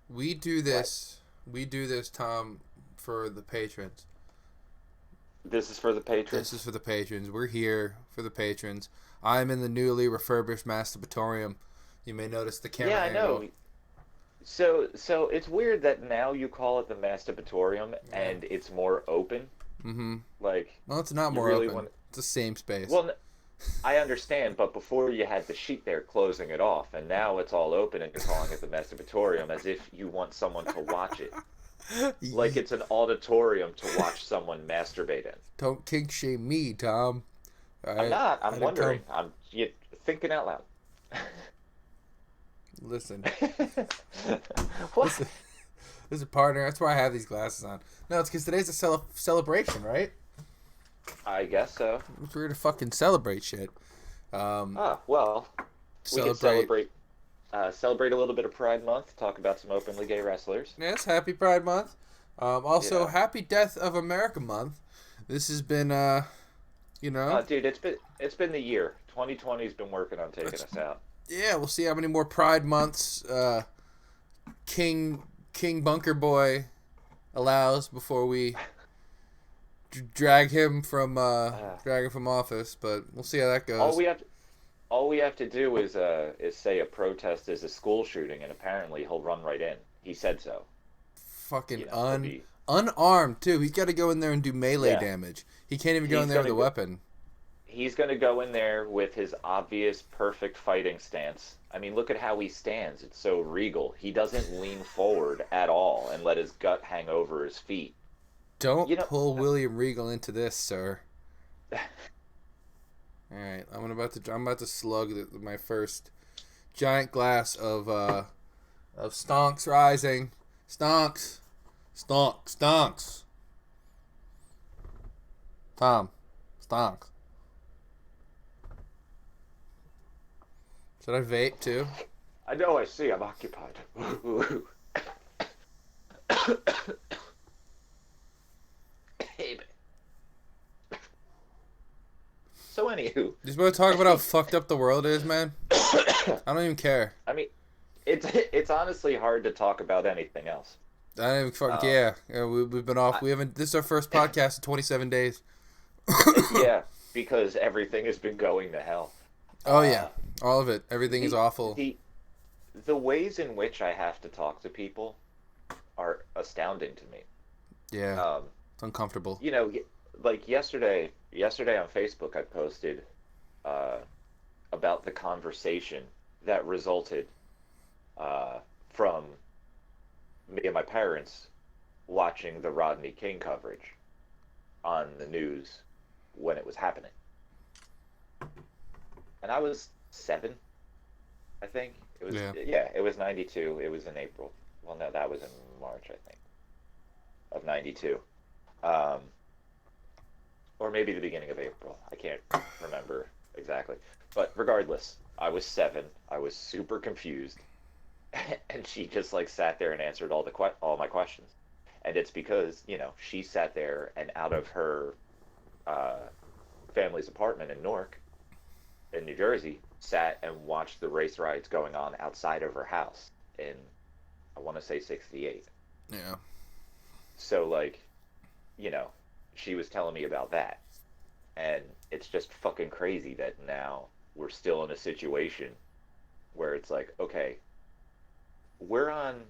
We do What? this. We do this, Tom, for the patrons. This is for the This is patrons? for the patrons. We're here for the patrons. I'm in the newly refurbished masturbatorium. You may notice the camera Yeah, I angle. know. So it's weird that now you call it the masturbatorium Yeah. and it's more open. Mm-hmm. Like, Well, it's not you more really open. want. It's the same space. Well, I understand, but before you had the sheet there closing it off, and now it's all open and you're calling it the masturbatorium as if you want someone to watch it. Like it's an auditorium to watch someone masturbate in. Don't kink shame me, Tom. I'm not. I I'm didn't come. wondering. I'm thinking out loud. Listen, What? listen, listen, partner. That's why I have these glasses on. No, it's because today's a celebration, right? I guess so. We're here to fucking celebrate shit. Um, Ah, well, we could celebrate. celebrate a little bit of Pride Month, talk about some openly gay wrestlers. Yes, Happy Pride Month. Also, Yeah. Happy Death of America Month. This has been, you know, Dude, it's been the year. 2020's been working on taking let's us out. yeah, we'll see how many more Pride months King King Bunker Boy allows before we Uh, drag him from office. But we'll see how that all goes. we have all we have to do is say a protest is a school shooting, and apparently he'll run right in. He said so. Fucking He'll be. unarmed too. He's got to go in there and do melee Yeah, damage. He can't even go in he's there with gonna a go. weapon. He's gonna go in there with his obvious perfect fighting stance. I mean, look at how he stands. It's so regal. He doesn't lean forward at all and let his gut hang over his feet. Don't You know, pull William Regal into this, sir. All right, I'm about to slug my first giant glass of Stonks Rising. Stonks, Stonks. Tom, Stonks. Should I vape too? I know. I see. I'm occupied. Hey, so anywho, Just want to talk about how fucked up the world is, man. I don't even care. I mean, it's honestly hard to talk about anything else. I don't even fuck. Um, Yeah, we've been off. I, We haven't. This is our first podcast in 27 days. yeah, because everything has been going to hell. Oh yeah, Uh, all of it. Everything is the awful. the the ways in which I have to talk to people are astounding to me. Yeah, Um, it's uncomfortable. like yesterday on Facebook, I posted uh, about the conversation that resulted from me and my parents watching the Rodney King coverage on the news when it was happening. And I was 7, I think. It was, Yeah. yeah, it was 92. It was in April. Well, no, that was in March, I think, of 92. Um, or maybe the beginning of April. I can't remember exactly. But regardless, I was 7. I was super confused, and she just like sat there and answered all my questions. And it's because she sat there and out of her uh, family's apartment in Newark, in New Jersey, sat and watched the race riots going on outside of her house in, I want to say, 68. Yeah. So like, you know, she was telling me about that. And it's just fucking crazy that now we're still in a situation where it's like, okay, we're on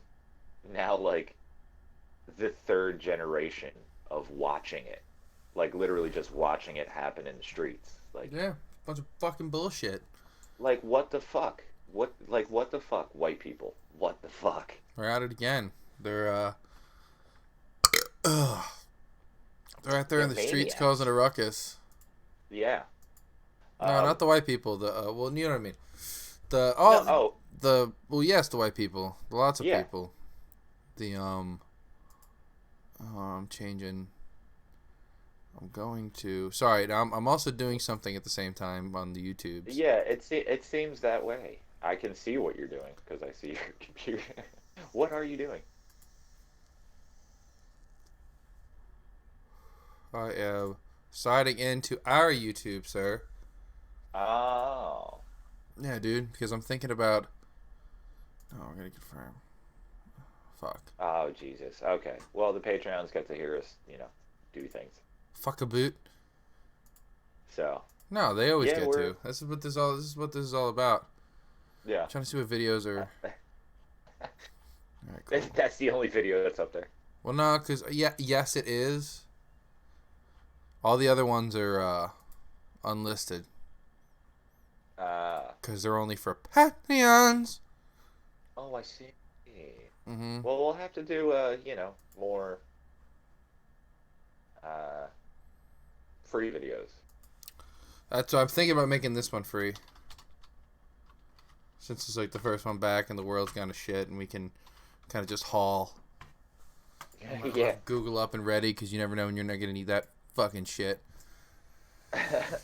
now like the third generation of watching it. Like literally just watching it happen in the streets. Yeah. Bunch of fucking bullshit. Like what the fuck? What the fuck, white people? What the fuck? We're at it again. They're ugh, they're out there They're in the streets causing maniacs. a ruckus. Yeah. No, Um not the white people. The well, you know what I mean. The no, all oh, the well, yes, the white people. Lots of yeah. people. The oh, I'm changing. I'm going to. Sorry, now I'm also doing something at the same time on the YouTubes. Yeah, it seems that way. I can see what you're doing because I see your computer. What are you doing? I am signing into our YouTube, sir. Oh. Yeah, dude, because I'm thinking about. Oh, we're gonna confirm. Fuck. Oh, Jesus. Okay. Well, the Patreons get to hear us, do things. Fuck a boot. So. No, they always Yeah, get to. This is what this is all about. Yeah. I'm trying to see what videos are. All right, cool. That's the only video that's up there. Well, no, because yes, it is. All the other ones are unlisted. Because they're only for Patreons. Oh, I see. Mm-hmm. Well, we'll have to do, more free videos. That's what I'm thinking about, making this one free. Since it's like the first one back and the world's gone to shit, and we can kind of just haul. Yeah. Google up and ready, because you never know when you're not going to need that fucking shit.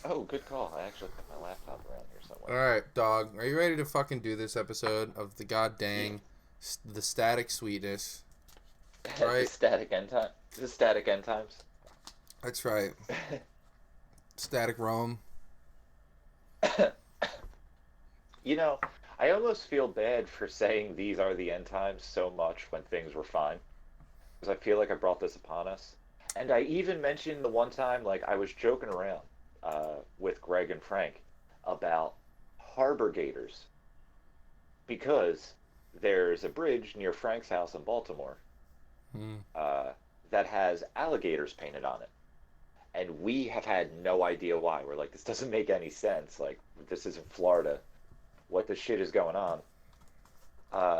Oh, good call. I actually put my laptop around here somewhere. Alright, dog. Are you ready to fucking do this episode of the goddamn the Static Sweetness? Right? The static end time. The static end times. That's right. Static Rome. I almost feel bad for saying these are the end times so much when things were fine. Because I feel like I brought this upon us. And I even mentioned the one time, like, I was joking around with Greg and Frank about harbor gators. Because there's a bridge near Frank's house in Baltimore that has alligators painted on it. And we have had no idea why. We're like, this doesn't make any sense. Like, this isn't Florida. What the shit is going on?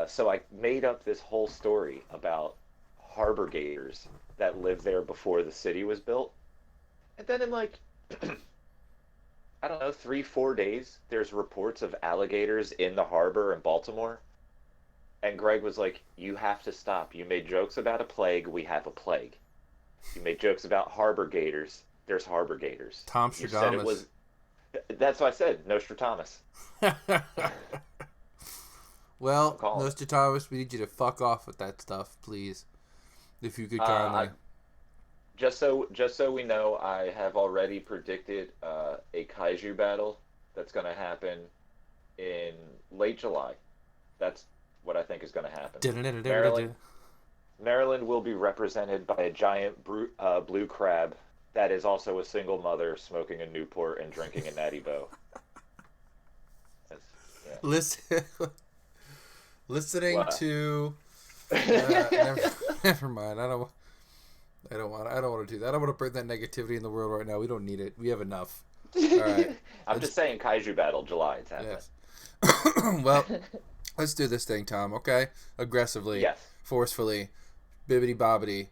So I made up this whole story about harbor gators that lived there before the city was built. And then in like, I don't know, 3-4 days, there's reports of alligators in the harbor in Baltimore. And Greg was like, you have to stop. You made jokes about a plague. We have a plague. You made jokes about harbor gators. There's harbor gators. Tom You said it Stradamus. was. That's what I said. Nostradamus. Well, Call it. Nostradamus, we need you to fuck off with that stuff, please. If you could kindly. Just so we know, I have already predicted a kaiju battle that's going to happen in late July. That's what I think is going to happen. Maryland will be represented by a giant blue crab that is also a single mother smoking a Newport and drinking a Natty Boh. Listen, listening What? to. Never mind. I don't want to do that. I don't want to bring that negativity in the world right now. We don't need it. We have enough. All right. I'm just saying, kaiju battle July. It's happening. Yes. Well, let's do this thing, Tom. Okay, aggressively, Yes. forcefully, bibbity bobbity.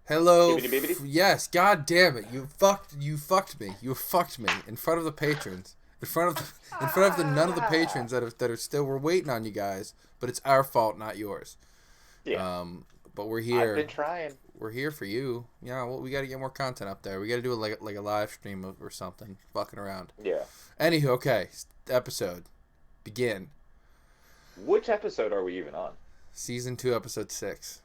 Hello. Bibbidi bibbidi? Yes. God damn it! You fucked me. You fucked me in front of the patrons. In front of the none of the patrons that are still. We're waiting on you guys, but it's our fault, not yours. Yeah. But we're here. I've been trying. We're here for you. Yeah. Well, we got to get more content up there. We got to do like a live stream or something. Fucking around. Yeah. Anywho, okay. Episode. Begin. Which episode are we even on? Season 2, episode 6.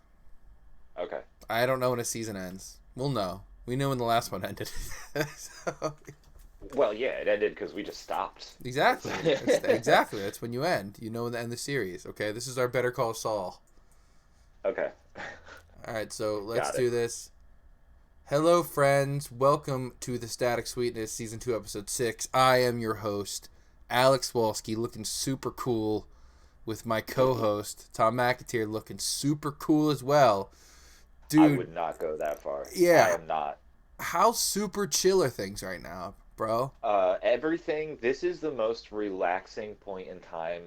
Okay. I don't know when a season ends. We'll know. We knew when the last one ended. So, Well, yeah, it ended because we just stopped. exactly. Exactly. That's when you end. You know when to end the series. Okay. This is our Better Call Saul. Okay. All right. So let's Got it. do this. Hello, friends. Welcome to the Static Sweetness, season 2, episode 6. I am your host, Alex Wolski, looking super cool, with my co-host Tom McAteer looking super cool as well. Dude, I would not go that far. Yeah. I am not. how super chill are things right now, bro? Everything. This is the most relaxing point in time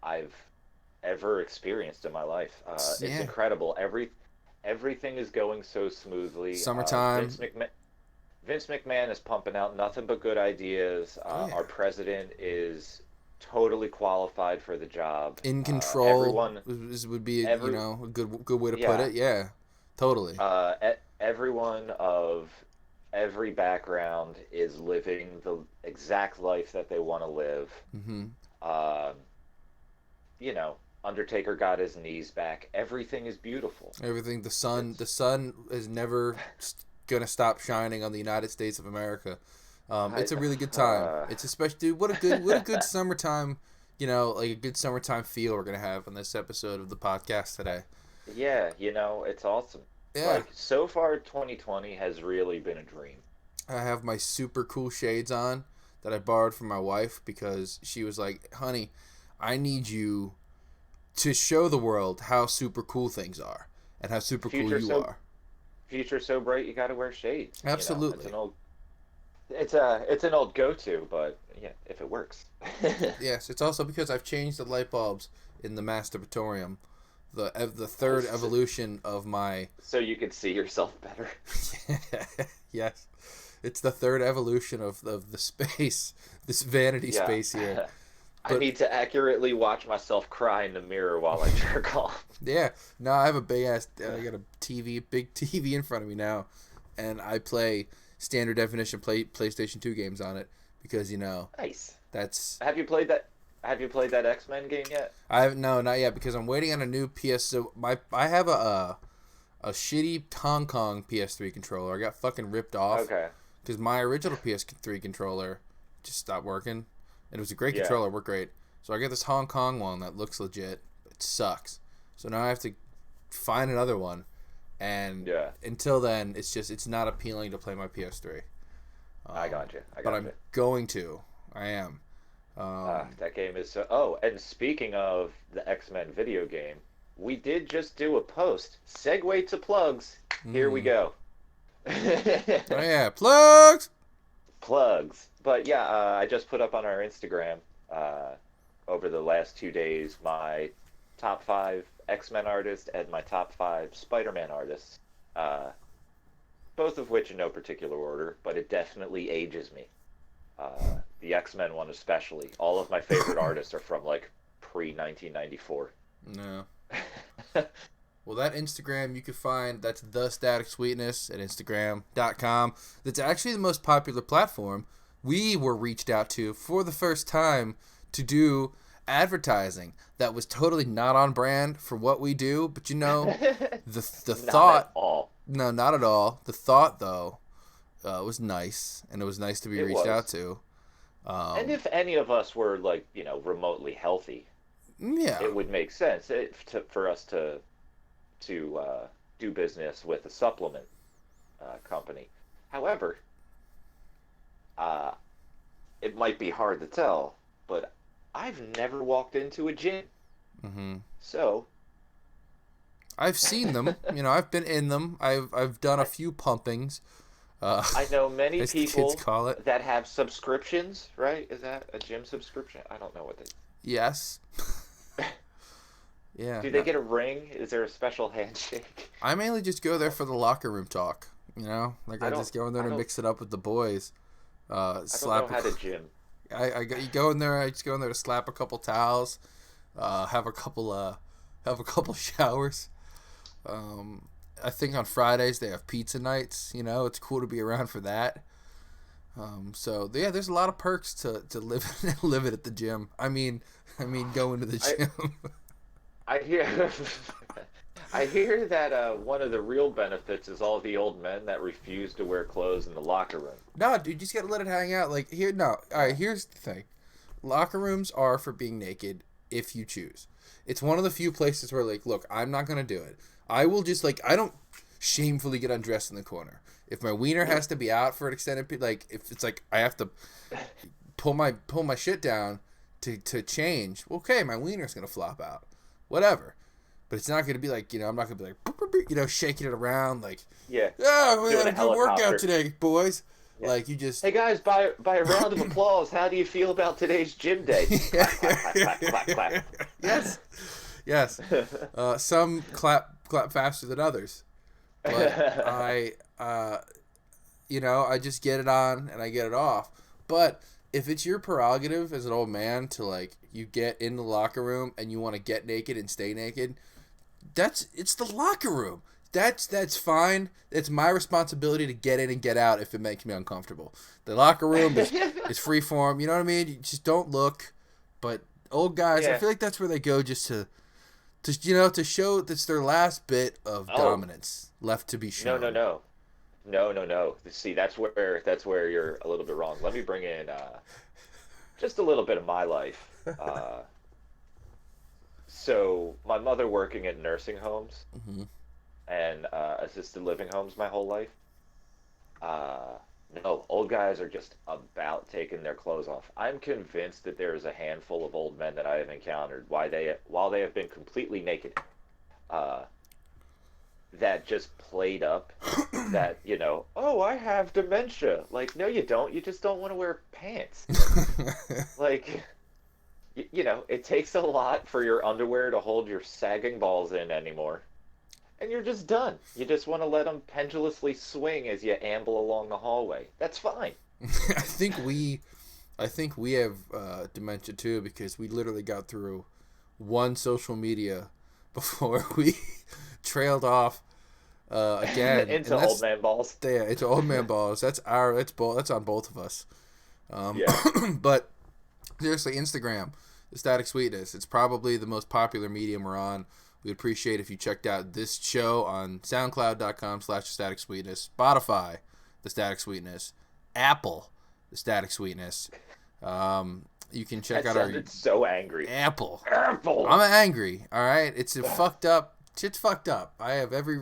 I've ever experienced in my life. It's Yeah. incredible. Everything is going so smoothly. Summertime. Vince McMahon is pumping out nothing but good ideas. Yeah. Our president is totally qualified for the job. In control Everyone, would be a good way to put Yeah. it. Yeah, totally. everyone of every background is living the exact life that they want to live. Mm-hmm. Undertaker got his knees back. Everything is beautiful. Everything. The sun is never gonna stop shining on the United States of America. It's a really good time. It's especially, dude. What a good summertime like a good summertime feel we're gonna have on this episode of the podcast today. Yeah, it's awesome. Yeah, Like so far 2020 has really been a dream. I have my super cool shades on that I borrowed from my wife because she was like, "Honey, I need you to show the world how super cool things are and how super cool Future you so are." future so bright you got to wear shades, It's Absolutely. an old it's an old go-to, but yeah, if it works. Yes, it's also because I've changed the light bulbs in the masturbatorium, the Oh, third evolution of my. so you can see yourself better. Yes, it's the third evolution of the space, this vanity Yeah. space here. I But need to accurately watch myself cry in the mirror while I jerk off. yeah, no, I have a big ass. I got a TV, big TV in front of me now, and I play standard definition PlayStation 2 games on it because Nice. that's. Have you played that? Have you played that X-Men game yet? I have no, not yet because I'm waiting on a new PS. So I have a shitty Hong Kong PS3 controller. I got fucking ripped off Okay. because my original PS3 controller just stopped working. And it was a great Yeah. controller, worked great. So I got this Hong Kong one that looks legit, but it sucks. So now I have to find another one, and Yeah. until then, it's not appealing to play my PS3. I got you. I But got I'm you. going to. I am. That game is so. Oh, and speaking of the X-Men video game, we did just do a post. Segue to plugs. Here we mm. go. Oh yeah, plugs. Plugs. But yeah, I just put up on our Instagram over the last 2 days my top 5 X-Men artists and my top 5 Spider-Man artists. Both of which in no particular order, but it definitely ages me. The X-Men one especially. All of my favorite artists are from like pre-1994. No. Well, that Instagram you can find, that's the Static Sweetness at Instagram.com. That's actually the most popular platform. We were reached out to for the first time to do advertising that was totally not on brand for what we do. But the Not thought, at all. no, not at all. The thought though was nice, and it was nice to be It reached out was. to. And if any of us were like, remotely healthy, Yeah, it would make sense for us to do business with a supplement company. However, uh, it might be hard to tell, but I've never walked into a gym. hmm So, I've seen them. I've been in them. I've done a few pumpings. I know many As the kids people call it. that have subscriptions, right? Is that a gym subscription? I don't know what they. Yes. Yeah. Do they get a ring? Is there a special handshake? I mainly just go there for the locker room talk. Like I I don't. just go in there I to don't. mix it up with the boys. I don't know Slap. how to gym. You go in there. I just go in there to slap a couple towels, have a couple showers. I think on Fridays they have pizza nights. It's cool to be around for that. So yeah, there's a lot of perks to live live it at the gym. I mean, going to the I gym. I hear I hear that one of the real benefits is all the old men that refuse to wear clothes in the locker room. No, dude, you just gotta let it hang out. Like here, no. All right, here's the thing: locker rooms are for being naked if you choose. It's one of the few places where, like, look, I'm not gonna do it. I will just I don't shamefully get undressed in the corner. If my wiener has to be out for an extended period, like if it's like I have to pull my shit down to change, okay, my wiener's gonna flop out, whatever. But it's not gonna be like I'm not gonna be like shaking it around like Yeah, yeah, we doing had a a good workout helicopter. today, boys. Yeah. Like you just Hey guys, by a round of applause, how do you feel about today's gym day? Clap, clap, clap, clap, clap, yes, yes. Some clap faster than others, but I just get it on and I get it off. But if it's your prerogative as an old man to you get in the locker room and you want to get naked and stay naked, it's the locker room. That's fine. It's my responsibility to get in and get out if it makes me uncomfortable. The locker room is free form. You know what I mean? You just don't look. But old guys, I Yeah. feel like that's where they go just to show that's their last bit of Oh. dominance left to be No, shown. no, no. No, no, no. See, that's where you're a little bit wrong. Let me bring in just a little bit of my life. So my mother working at nursing homes Hmm. and assisted living homes my whole life. Uh, no, old guys are just about taking their clothes off. I'm convinced that there is a handful of old men that I have encountered while they have been completely naked, uh, that just played up that, oh, I have dementia. Like, no, you don't. You just don't want to wear pants. Like, it takes a lot for your underwear to hold your sagging balls in anymore. And you're just done. You just want to let them pendulously swing as you amble along the hallway. That's fine. I think we, I think we have dementia too because we literally got through one social media before we trailed off again, Into and old that's man balls. yeah, it's old man balls. That's on both of us. Yeah. But seriously, Instagram, the Static Sweetness. It's probably the most popular medium we're on. We'd appreciate if you checked out this show on SoundCloud.com/Static Sweetness, Spotify, the Static Sweetness, Apple, the Static Sweetness. You can check That out our sounded so angry. Apple. Apple. I'm angry. All right, it's a fucked up. Shit's fucked up. I have every.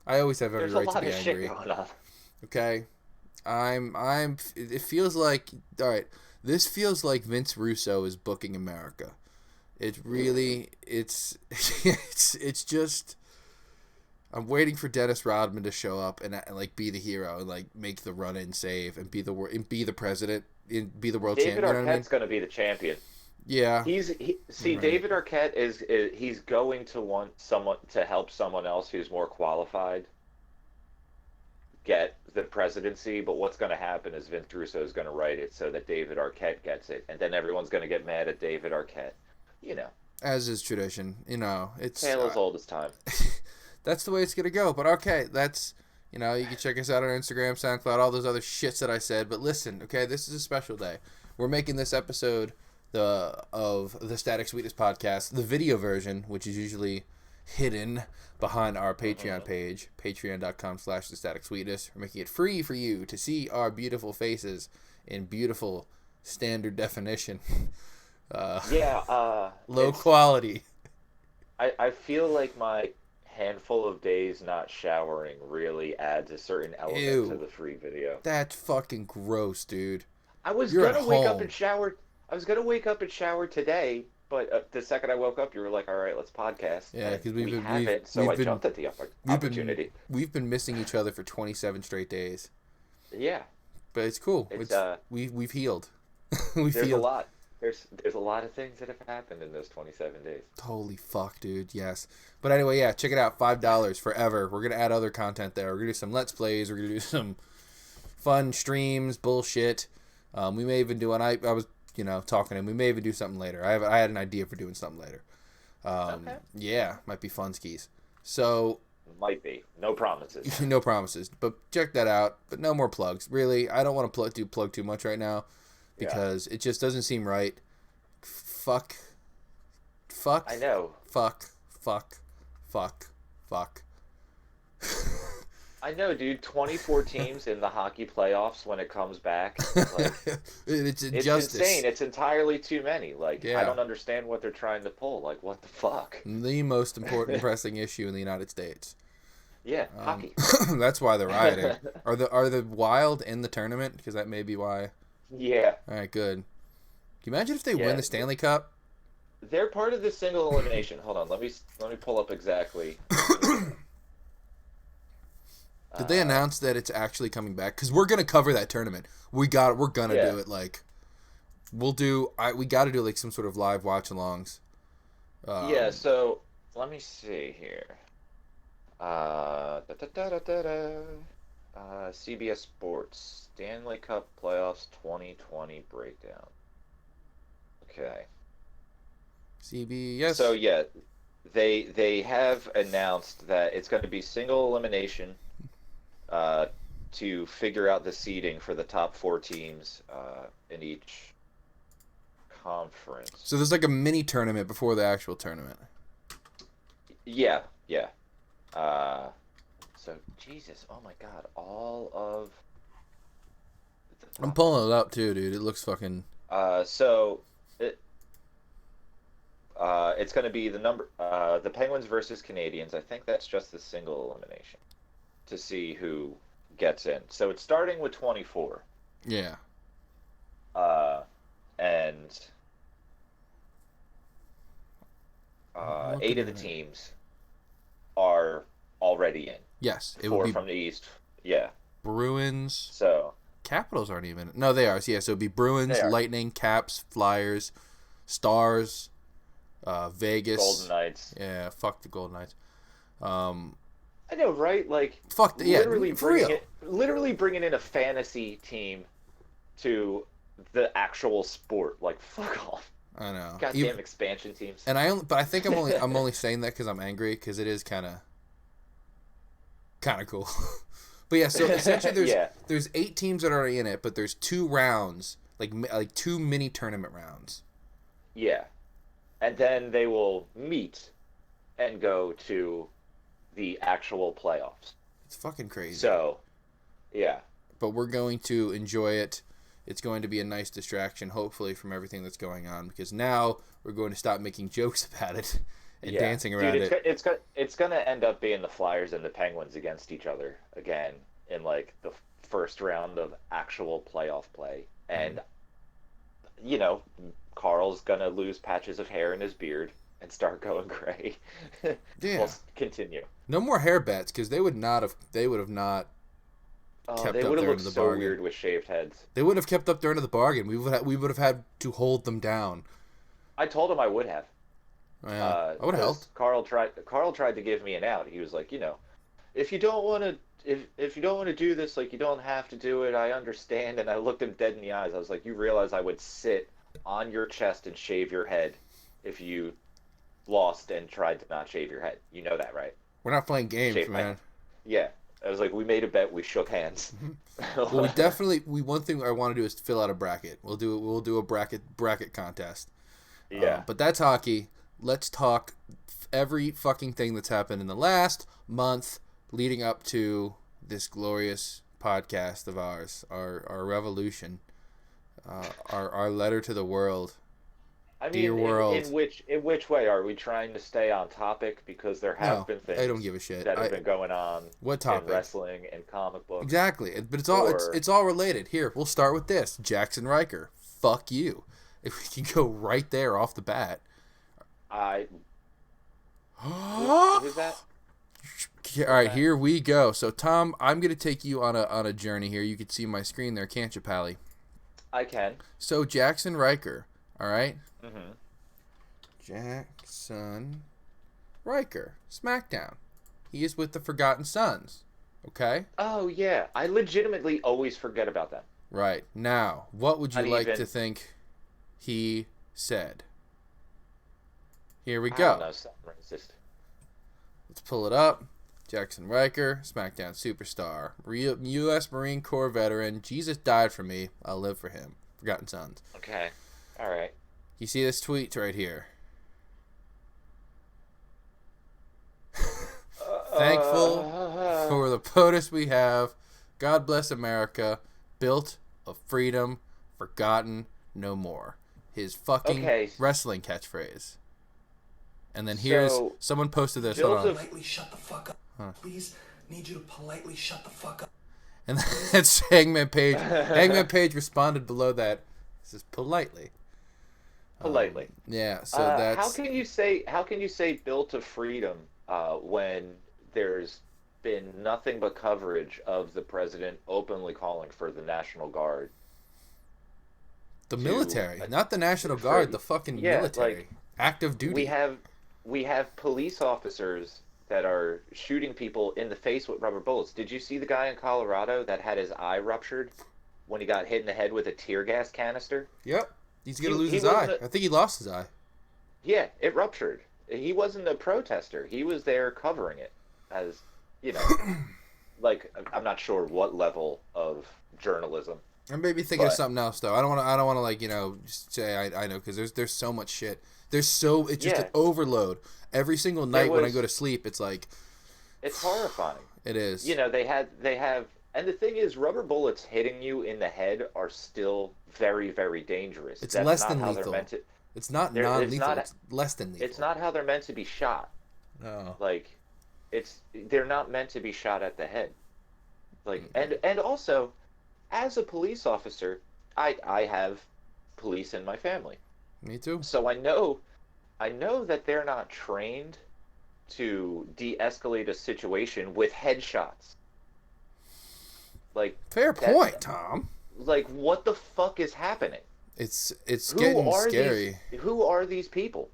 I always have every There's a right to lot be of shit angry. going on. Okay, It feels like all right. This feels like Vince Russo is booking America. It really, it's just. I'm waiting for Dennis Rodman to show up and like be the hero and like make the run in save and be the president and be the world David champion. You know what I mean? Arquette's going to be the champion. Yeah. See, Right. David Arquette is he's going to want someone to help someone else who's more qualified get the presidency, but what's going to happen is Vince Russo is going to write it so that David Arquette gets it, and then everyone's going to get mad at David Arquette. You know, As is tradition. It's tale as old as time. that's the way it's gonna go. But okay, that's you can check us out on Instagram, SoundCloud, all those other shits that I said. But listen, okay, this is a special day. We're making this episode of the Static Sweetness podcast, the video version, which is usually hidden behind our Patreon page, patreon.com/the Static Sweetness. We're making it free for you to see our beautiful faces in beautiful standard definition. Yeah, Low quality. I feel like my handful of days not showering really adds a certain element Ew. to the free video. That's fucking gross, dude. I was You're at gonna wake up home. and shower. I was gonna wake up and shower today, but the second I woke up, you were like, "All right, let's podcast." Yeah, And because we haven't, so I jumped at the opportunity. we've been missing each other for 27 straight days. Yeah, But it's cool. it's We've healed. We've there's a healed. lot. There's a lot of things that have happened in those 27 days. Holy fuck, dude. Yes. But anyway, yeah, check it out. $5 forever. We're gonna add other content there. We're gonna do some Let's Plays. We're gonna do some fun streams, bullshit. We may even do I was talking to him. We may even do something later. I had an idea for doing something later. Okay. Yeah, might be fun skis. So Might be. No promises. no promises, but check that out. But no more plugs. Really, I don't want to plug too much right now because it just doesn't seem right. Fuck. I know. Fuck. I know, dude. 24 teams in the hockey playoffs when it comes back. Like, It's it's injustice. insane. It's entirely too many. Like, Yeah. I don't understand what they're trying to pull. Like, what the fuck? The most important pressing issue in the United States. Yeah, hockey. That's why they're rioting. Are the Wild in the tournament? Because that may be why. Yeah. All right, good. Can you imagine if they Yeah. win the Stanley Cup? They're part of the single elimination. Hold on, let me pull up exactly. Did they announce that it's actually coming back? Because we're gonna cover that tournament. We're gonna Yeah. do it. Like, we got to do like some sort of live watch-alongs. Yeah, so let me see here. Da, da, da, da, da, da. CBS Sports Stanley Cup Playoffs 2020 breakdown. Okay. CBS. So yeah, they have announced that it's going to be single elimination to figure out the seeding for the top four teams in each conference. So there's like a mini tournament before the actual tournament. Yeah, yeah. So Jesus, oh my God, all of the I'm pulling it up too, dude. It looks fucking. So it, It's going to be the Penguins versus Canadians. I think that's just the single elimination to see who gets in. So it's starting with 24. Yeah. And I'm 8 looking of the at it. teams are already in. Yes, it 4 would be from the East. Yeah. Bruins. So Capitals aren't even. No, they are. So, yeah, so it'd be Bruins, They are. Lightning, Caps, Flyers, Stars, Vegas. Golden Knights. Yeah, fuck the Golden Knights. I know, right? Like, Fuck the, yeah, literally for real. literally bringing in a fantasy team to the actual sport. Like, fuck off. I know. Goddamn expansion teams. And I think I'm only saying that because I'm angry because it is kind of cool. But yeah, so essentially there's 8 teams that are already in it, but there's 2 rounds, like 2 mini tournament rounds. Yeah. And then they will meet and go to the actual playoffs. It's fucking crazy. So, yeah. But we're going to enjoy it. It's going to be a nice distraction, hopefully, from everything that's going on, because now we're going to stop making jokes about it and dancing around it. It's going to end up being the Flyers and the Penguins against each other again in like the first round of actual playoff play. And, you know, Carl's going to lose patches of hair in his beard and start going gray. Yeah. We'll continue. No more hair bets, because they would not. They Kept would up have there looked into the so bargain. weird with shaved heads. They would have kept up there into the bargain. We would have had to hold them down. I told him I would have. Yeah, I would have helped. Carl tried to give me an out. He was like, you know, if you don't want to, if you don't want to do this, like, you don't have to do it. I understand. And I looked him dead in the eyes. I was like, you realize I would sit on your chest and shave your head if you lost and tried to not shave your head. You know that, right? We're not playing games, Shave my man. Yeah. I was like, we made a bet. We shook hands. Well, one thing I want to do is fill out a bracket. We'll do a bracket contest. Yeah. But that's hockey. Let's talk every fucking thing that's happened in the last month leading up to this glorious podcast of ours, our revolution, our letter to the world. I mean, Dear world. in which way are we trying to stay on topic? Because there have been things I don't give a shit. that have been going on What topic? in wrestling and comic books. Exactly, but it's all related. Here, we'll start with this. Jackson Riker. Fuck you. If we can go right there off the bat. Who's that? All right, here we go. So, Tom, I'm going to take you on a journey here. You can see my screen there, can't you, Pally? I can. So, Jackson Riker, all right? Mm-hmm. Jackson Riker, SmackDown. He is with the Forgotten Sons, okay? Oh, yeah. I legitimately always forget about that. Right. Now, what would you Not like even- to think he said? Here we I go. don't know, something racist. Let's pull it up. Jackson Riker, SmackDown superstar, U.S. Marine Corps veteran. Jesus died for me. I'll live for him. Forgotten Sons. Okay. All right. You see this tweet right here. Thankful for the POTUS we have. God bless America. Built of freedom. Forgotten no more. His fucking Okay. wrestling catchprised. And then here's So, someone posted this. built Hold on. of- Politely shut the fuck up. Please, need you to politely shut the fuck up. And that's Hangman Page. Hangman Page responded below that. This is politely. Politely. Yeah, so How that's can you say built of freedom when there's been nothing but coverage of the president openly calling for the National Guard? the military, not the National Guard, the fucking Yeah, military. like, Active duty. We have police officers that are shooting people in the face with rubber bullets. Did you see the guy in Colorado that had his eye ruptured when he got hit in the head with a tear gas canister? Yep. He's going to He- lose he his eye. wasn't I think he lost his eye. Yeah, it ruptured. He wasn't a protester. He was there covering it as, you know, like, I'm not sure what level of journalism. I may be thinking of But- something else though. I don't want to like, just say I know, because there's so much shit. It's just Yeah. an overload. Every single night when I was- go to sleep, it's like It's horrifying. it is. You know, they have, and the thing is, rubber bullets hitting you in the head are still very, very dangerous. It's That's less not than how lethal. They're meant to, It's not It's non-lethal. not. It's less than lethal. It's not how they're meant to be shot. No. Like, they're not meant to be shot at the head. Like, Mm-hmm. and also, as a police officer, I have police in my family, Me too. so I know that they're not trained to de-escalate a situation with headshots. Like Fair that. point, Tom. Like, what the fuck is happening? It's Who getting are scary. Who are these people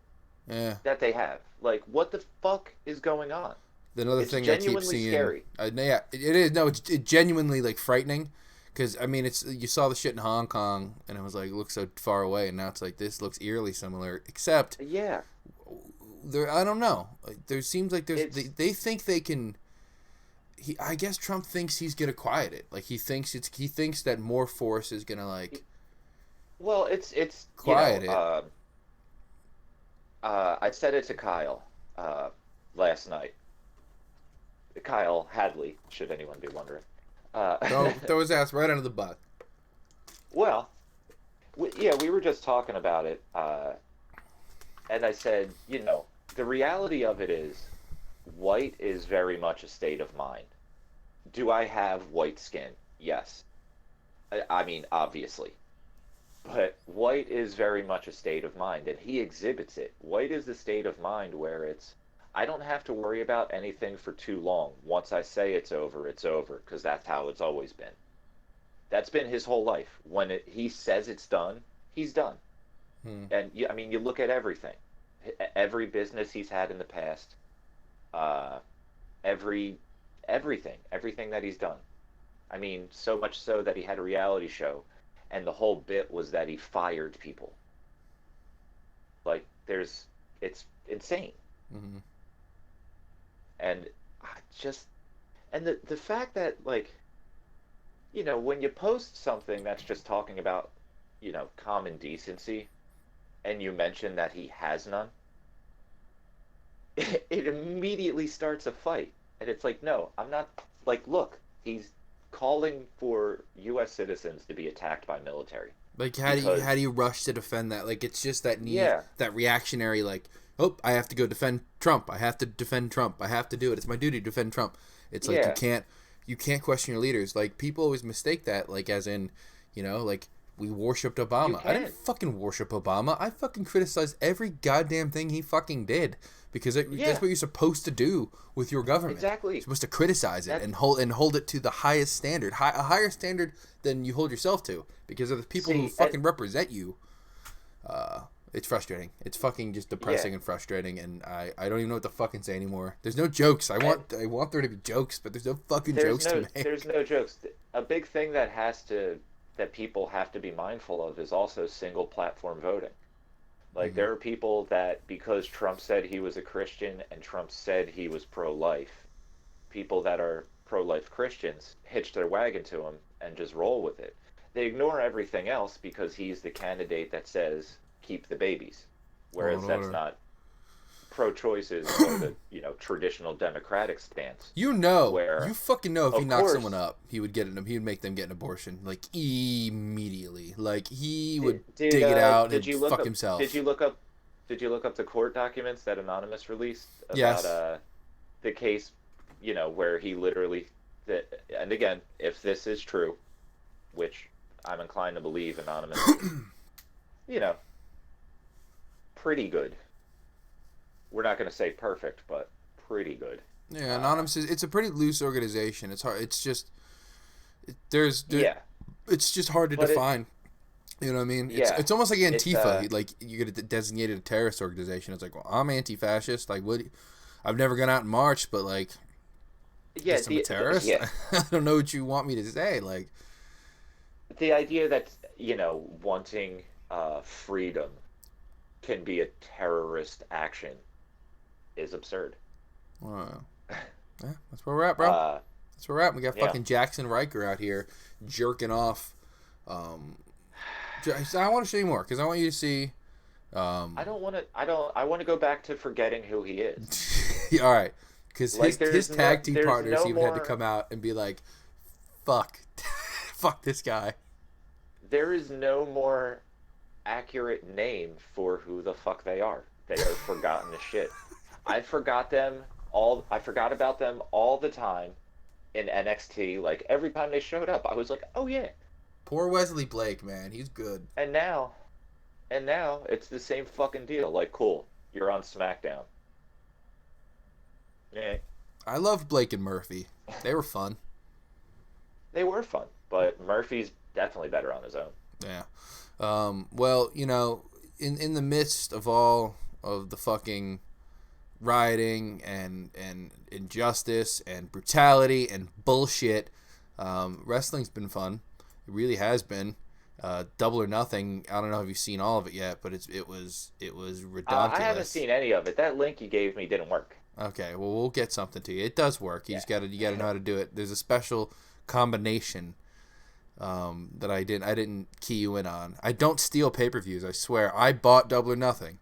Yeah. that they have? Like, what the fuck is going on? Another It's thing I keep genuinely seeing. scary. Yeah, it is. No, it's genuinely like frightening. Because I mean, it's you saw the shit in Hong Kong, and it was like it looks so far away, and now it's like this looks eerily similar. Except Yeah. there, I don't know. Like, there seems like there's It's- they think they can. I guess Trump thinks he's gonna quiet it. Like he thinks that more force is gonna like Well, it's quiet it. I said it to Kyle last night. Kyle Hadley, should anyone be wondering. Throw his ass right under the bus. Well, we were just talking about it, and I said, the reality of it is, white is very much a state of mind. Do I have white skin? Yes. I mean, obviously. But white is very much a state of mind, and he exhibits it. White is the state of mind where I don't have to worry about anything for too long. Once I say it's over, because that's how it's always been. That's been his whole life. When he says it's done, he's done. And you look at everything. Every business he's had in the past, everything that he's done. I mean, so much so that he had a reality show, and the whole bit was that he fired people. Like, it's insane. Mm-hmm. And the fact that, like, when you post something that's just talking about, common decency, and you mention that he has none, it immediately starts a fight. And it's like, no, I'm not, like, look, he's calling for U.S. citizens to be attacked by military. Like, how do you rush to defend that? Like, it's just that need, Yeah. that reactionary, like, oh, I have to go defend Trump. I have to defend Trump. I have to do it. It's my duty to defend Trump. It's like Yeah. you can't question your leaders. Like, people always mistake that, like, as in, like, we worshipped Obama. I didn't fucking worship Obama. I fucking criticized every goddamn thing he fucking did. Because that's what you're supposed to do with your government. Exactly. You're supposed to criticize it and hold it to the highest standard, a higher standard than you hold yourself to. Because of the people who fucking represent you, it's frustrating. It's fucking just depressing and frustrating, and I don't even know what to fucking say anymore. There's no jokes. I want there to be jokes, but there's no fucking jokes to make. There's no jokes. A big thing that people have to be mindful of is also single platform voting. Like, there are people that, because Trump said he was a Christian and Trump said he was pro-life, people that are pro-life Christians hitch their wagon to him and just roll with it. They ignore everything else because he's the candidate that says keep the babies, whereas that's not pro-choices or the traditional Democratic stance. You fucking know if he knocked someone up, he would make them get an abortion, like, immediately. Like, he would dig it out and fuck himself. Did you look up the court documents that Anonymous released about Yes. The case, where he literally, and again, if this is true, which I'm inclined to believe Anonymous, pretty good. We're not going to say perfect, but pretty good. Yeah, Anonymous it's a pretty loose organization. It's hard. It's just it's just hard to define. You know what I mean? It's almost like Antifa. Like, you get designated a terrorist organization. It's like, well, I'm anti-fascist. Like, I've never gone out in March, but like, guess I'm a terrorist. I don't know what you want me to say. Like, the idea that wanting freedom can be a terrorist action is absurd. Yeah, that's where we're at, bro. That's where we're at. We got fucking Jackson Riker out here jerking off. I want to show you more because I want you to see. I want to go back to forgetting who he is. All right, because his tag team partners even had to more... come out and be like, "Fuck, fuck this guy." There is no more accurate name for who the fuck they are. They are forgotten as shit. I forgot them all. I forgot about them all the time in NXT. Like every time they showed up, I was like, "Oh yeah." Poor Wesley Blake, man. He's good. And now, it's the same fucking deal. Like, cool, you're on SmackDown. Yeah, I love Blake and Murphy. They were fun. they were fun, but Murphy's definitely better on his own. Yeah. Well, in the midst of all of the fucking rioting and injustice and brutality and bullshit, wrestling's been fun. It really has been. Double or Nothing. I don't know if you've seen all of it yet, but it was ridiculous. I haven't seen any of it. That link you gave me didn't work. Okay, well we'll get something to you. It does work. You just gotta know how to do it. There's a special combination that I didn't key you in on. I don't steal pay-per-views. I swear. I bought Double or Nothing,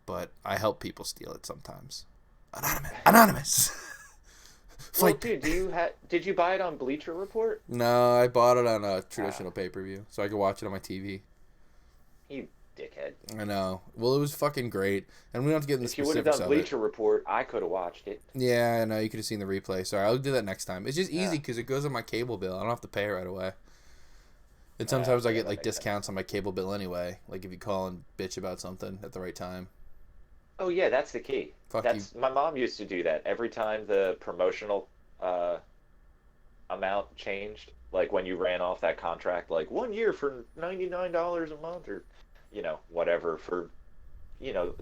but I help people steal it sometimes. Anonymous. Well, dude, did you buy it on Bleacher Report? No, I bought it on a traditional pay-per-view, so I could watch it on my TV. You dickhead. I know. Well, it was fucking great, and we don't have to get into the If you would have specifics done of it. Bleacher Report, I could have watched it. Yeah, I know. You could have seen the replay. Sorry, I'll do that next time. It's just easy because it goes on my cable bill. I don't have to pay it right away. And sometimes I get like discounts on my cable bill anyway. Like if you call and bitch about something at the right time. Oh yeah, that's the key. My mom used to do that every time the promotional amount changed. Like when you ran off that contract, like 1 year for $99 a month, or whatever for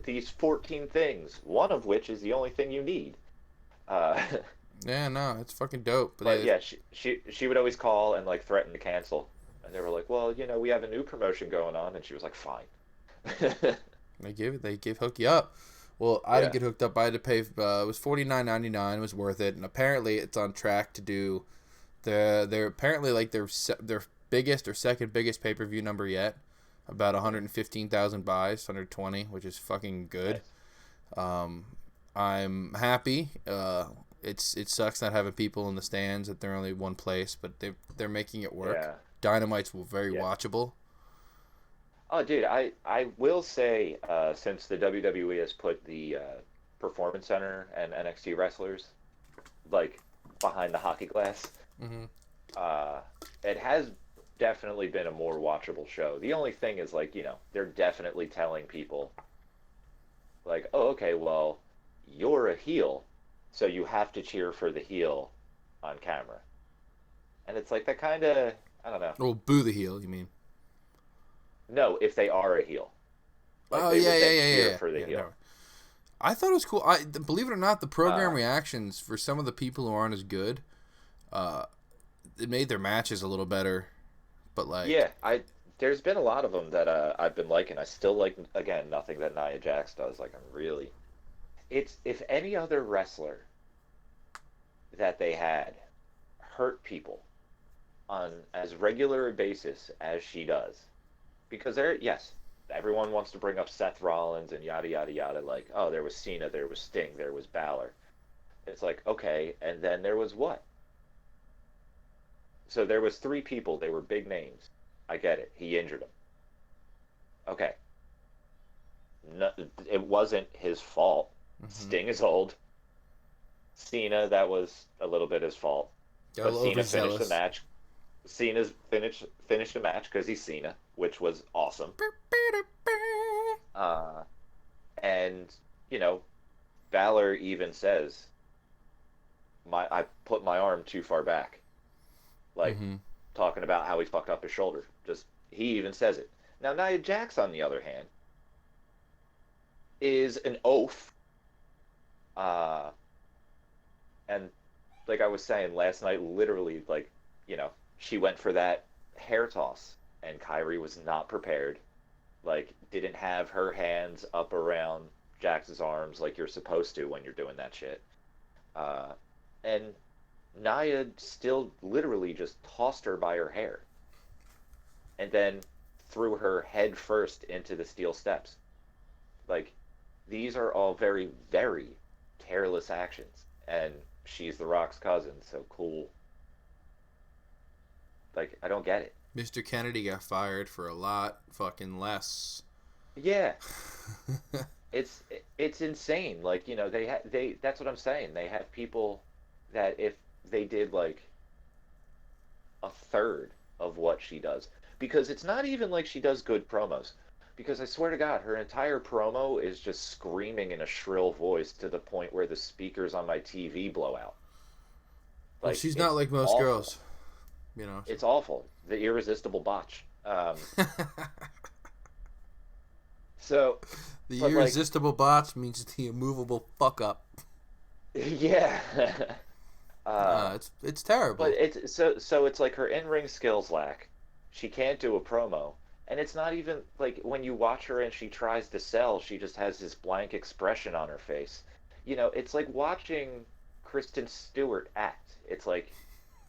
these 14 things, one of which is the only thing you need. Yeah, no, it's fucking dope. But yeah, she would always call and like threaten to cancel, and they were like, well, we have a new promotion going on, and she was like, fine. They give hook you up. Well, I didn't get hooked up. I had to pay. It was $49.99. It was worth it, and apparently it's on track to do they're apparently like their biggest or second biggest pay-per-view number yet. About 115,000 buys, 120, which is fucking good. Nice. I'm happy. It sucks not having people in the stands, that they're only one place, but they're making it work. Yeah. Dynamite's very watchable. Oh, dude, I will say, since the WWE has put the Performance Center and NXT wrestlers like behind the hockey glass, it has definitely been a more watchable show. The only thing is, like, they're definitely telling people, like, oh, okay, well, you're a heel, so you have to cheer for the heel on camera. And it's like, that kind of, I don't know. Well, boo the heel, you mean? No, if they are a heel. Like, cheer for the heel. No. I thought it was cool. Believe it or not, the program reactions for some of the people who aren't as good, it made their matches a little better. But there's been a lot of them that I've been liking. I still like, again, nothing that Nia Jax does. Like, it's if any other wrestler that they had hurt people on as regular a basis as she does, because everyone wants to bring up Seth Rollins and yada yada yada. Like, oh, there was Cena, there was Sting, there was Balor. It's like, okay, and then there was what? So there was 3 people. They were big names. I get it. He injured them. Okay. No, it wasn't his fault. Sting is old. Cena, that was a little bit his fault. But Cena finished the match. Cena's finished the match because he's Cena, which was awesome. And Balor even says, I put my arm too far back. Like, talking about how he fucked up his shoulder. He even says it. Now, Nia Jax, on the other hand, is an oaf. And like I was saying last night, literally, like, she went for that hair toss, and Kyrie was not prepared. Like, didn't have her hands up around Jax's arms like you're supposed to when you're doing that shit. And Nia still literally just tossed her by her hair and then threw her head first into the steel steps. Like, these are all very, very careless actions, and she's The Rock's cousin, so cool. Like, I don't get it. Mr. Kennedy got fired for a lot fucking less. Yeah, it's insane. Like, you know, they that's what I'm saying. They have people that if they did like a third of what she does, because it's not even like she does good promos. Because I swear to God, her entire promo is just screaming in a shrill voice to the point where the speakers on my TV blow out. Well, Like, she's not it's like most awful. girls, you know. It's awful. The irresistible botch. So, The but like, irresistible botch means the immovable fuck up. yeah. uh, It's but terrible. it's it's like her in-ring skills lack. She can't do a promo, and it's not even like when you watch her and she tries to sell, she just has this blank expression on her face. You know, it's like watching Kristen Stewart act. It's like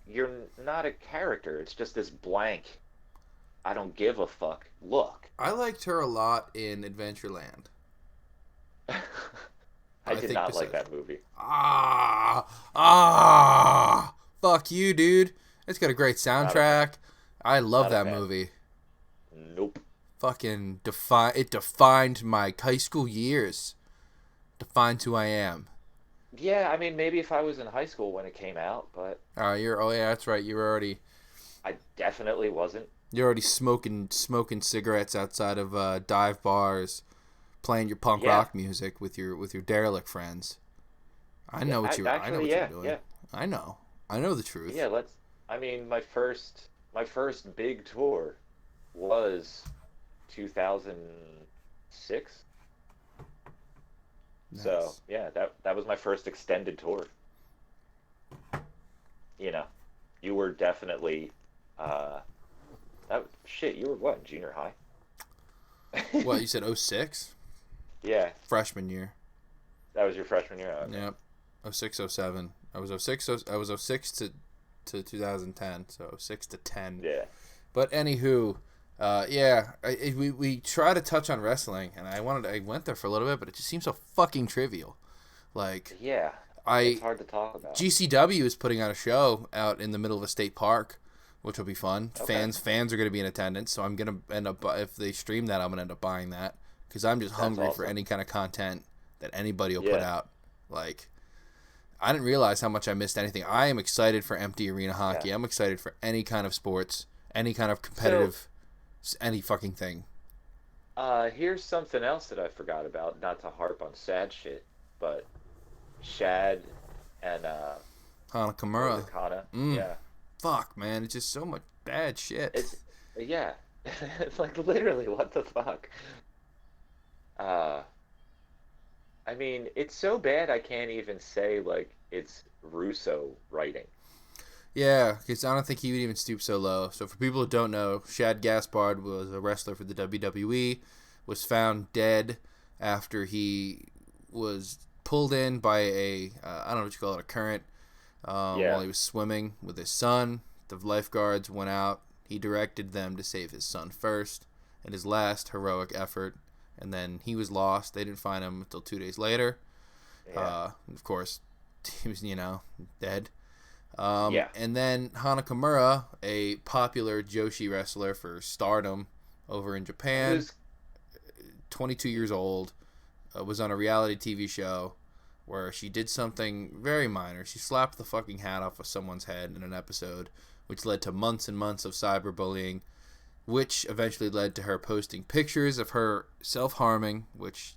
you're not a character. It's just this blank, I don't give a fuck look. I liked her a lot in Adventureland. I I did think not like besides that movie. fuck you, dude. It's got a great Not a fan. soundtrack. I love Not a that fan. movie. Nope. Fucking it defined my high school years. Defines who I am. Yeah, I mean, maybe if I was in high school when it came out, but Oh yeah, that's right. I definitely wasn't. You're already smoking cigarettes outside of dive bars, playing your punk Yeah, rock music with your derelict friends. yeah. I know Actually, what you were yeah, doing. yeah, I know. I know the truth. yeah. Let's. I mean, my first big tour was 2006. So Nice. yeah, that was my first extended tour. You know, you were definitely uh that shit. You were what, in junior high? What, you said 06? Yeah, Freshman year. that was your freshman year. Okay. Yep. 06, 07. I was 06 I was 06 to 2010, so 06 to 10. Yeah, But anywho, yeah, we try to touch on wrestling, and I went there for a little bit, but it just seems so fucking trivial. Like yeah. It's I hard to talk about. GCW is putting on a show out in the middle of a state park, which will be fun. Okay, Fans are going to be in attendance, so I'm gonna end up if they stream that, I'm gonna end up buying that because I'm just that's hungry for awesome. any kind of content that anybody will put Yeah, out. Like I didn't realize how much I missed anything. I am excited for empty arena yeah. hockey. I'm excited for any kind of sports, any kind of So, competitive, any fucking thing. here's something else that I forgot about. Not to harp on sad shit, but Shad and what was Hanakamura. it, Kana? Mm, Yeah, fuck, man. It's just so much bad shit. it's yeah. It's like literally what the fuck. Uh, I mean, it's so bad I can't even say like it's Russo writing. Yeah, because I don't think he would even stoop so low. So for people who don't know, Shad Gaspard was a wrestler for the WWE, was found dead after he was pulled in by I don't know what you call it, a current, while Yeah, he was swimming with his son. The lifeguards went out. He directed them to save his son first in his last heroic effort, and then he was lost. They didn't find him until 2 days later. yeah, Of course, he was, dead. yeah. And then Hana Kimura, a popular Joshi wrestler for Stardom over in Japan, Who's 22 years old, was on a reality TV show where she did something very minor. She slapped the fucking hat off of someone's head in an episode, which led to months and months of cyberbullying, which eventually led to her posting pictures of her self-harming, which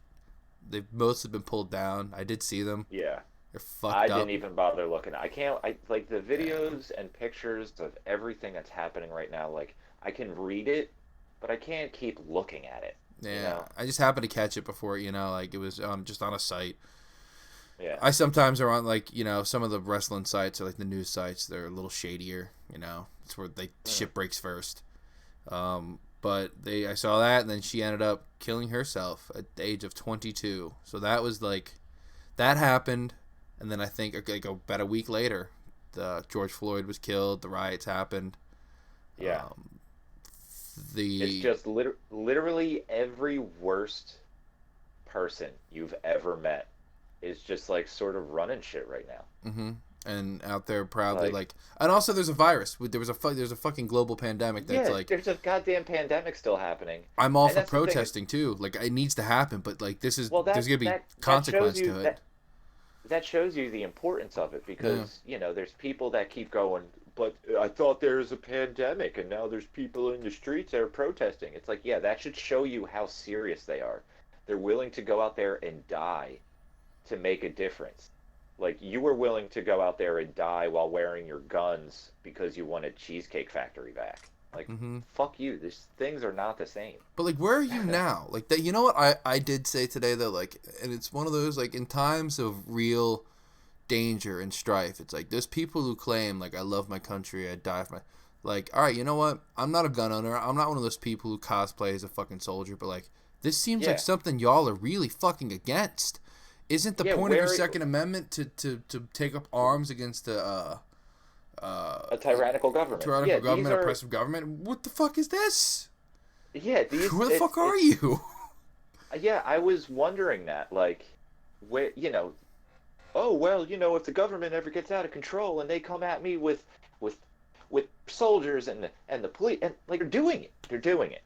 they've mostly been pulled down. I did see them. yeah. They're I fucked didn't up. even bother looking. I can't. I like the Yeah. videos and pictures of everything that's happening right now. Like I can read it, but I can't keep looking at it. You Yeah, know? I just happened to catch it before, like it was on just on a site. Yeah. I sometimes are on like, some of the wrestling sites or like the news sites, they're a little shadier, It's where they Mm. shit breaks first. But I saw that and then she ended up killing herself at the age of 22. So that was like that happened and then I think like about a week later, the George Floyd was killed, the riots happened. Yeah. Um, It's the just literally every worst person you've ever met is just like sort of running shit right now. hmm and out there proudly like, and also there's a virus. There's a fucking global pandemic that's like, there's a goddamn pandemic still happening. I'm all for protesting too. Like, it needs to happen, but like, this is there's gonna be consequence to it. That shows you the importance of it, because there's people that keep going, but I thought there was a pandemic and now there's people in the streets that are protesting. It's like, that should show you how serious they are. They're willing to go out there and die to make a difference. Like, you were willing to go out there and die while wearing your guns because you wanted Cheesecake Factory back. Like, fuck you. These things are not the same. But, like, where are you now? Like, that, you know what I did say today, though? Like, and it's one of those, like, in times of real danger and strife, it's like, there's people who claim, like, I love my country, I die for my... Like, all right, you know what? I'm not a gun owner. I'm not one of those people who cosplay as a fucking soldier, but, like, this seems like something y'all are really fucking against. Isn't the point of your Second Amendment to take up arms against a tyrannical government? Oppressive government? What the fuck is this? Yeah, who the fuck are you? Yeah, I was wondering that. Like, where, oh, well, if the government ever gets out of control and they come at me with soldiers and the police, and like, they're doing it.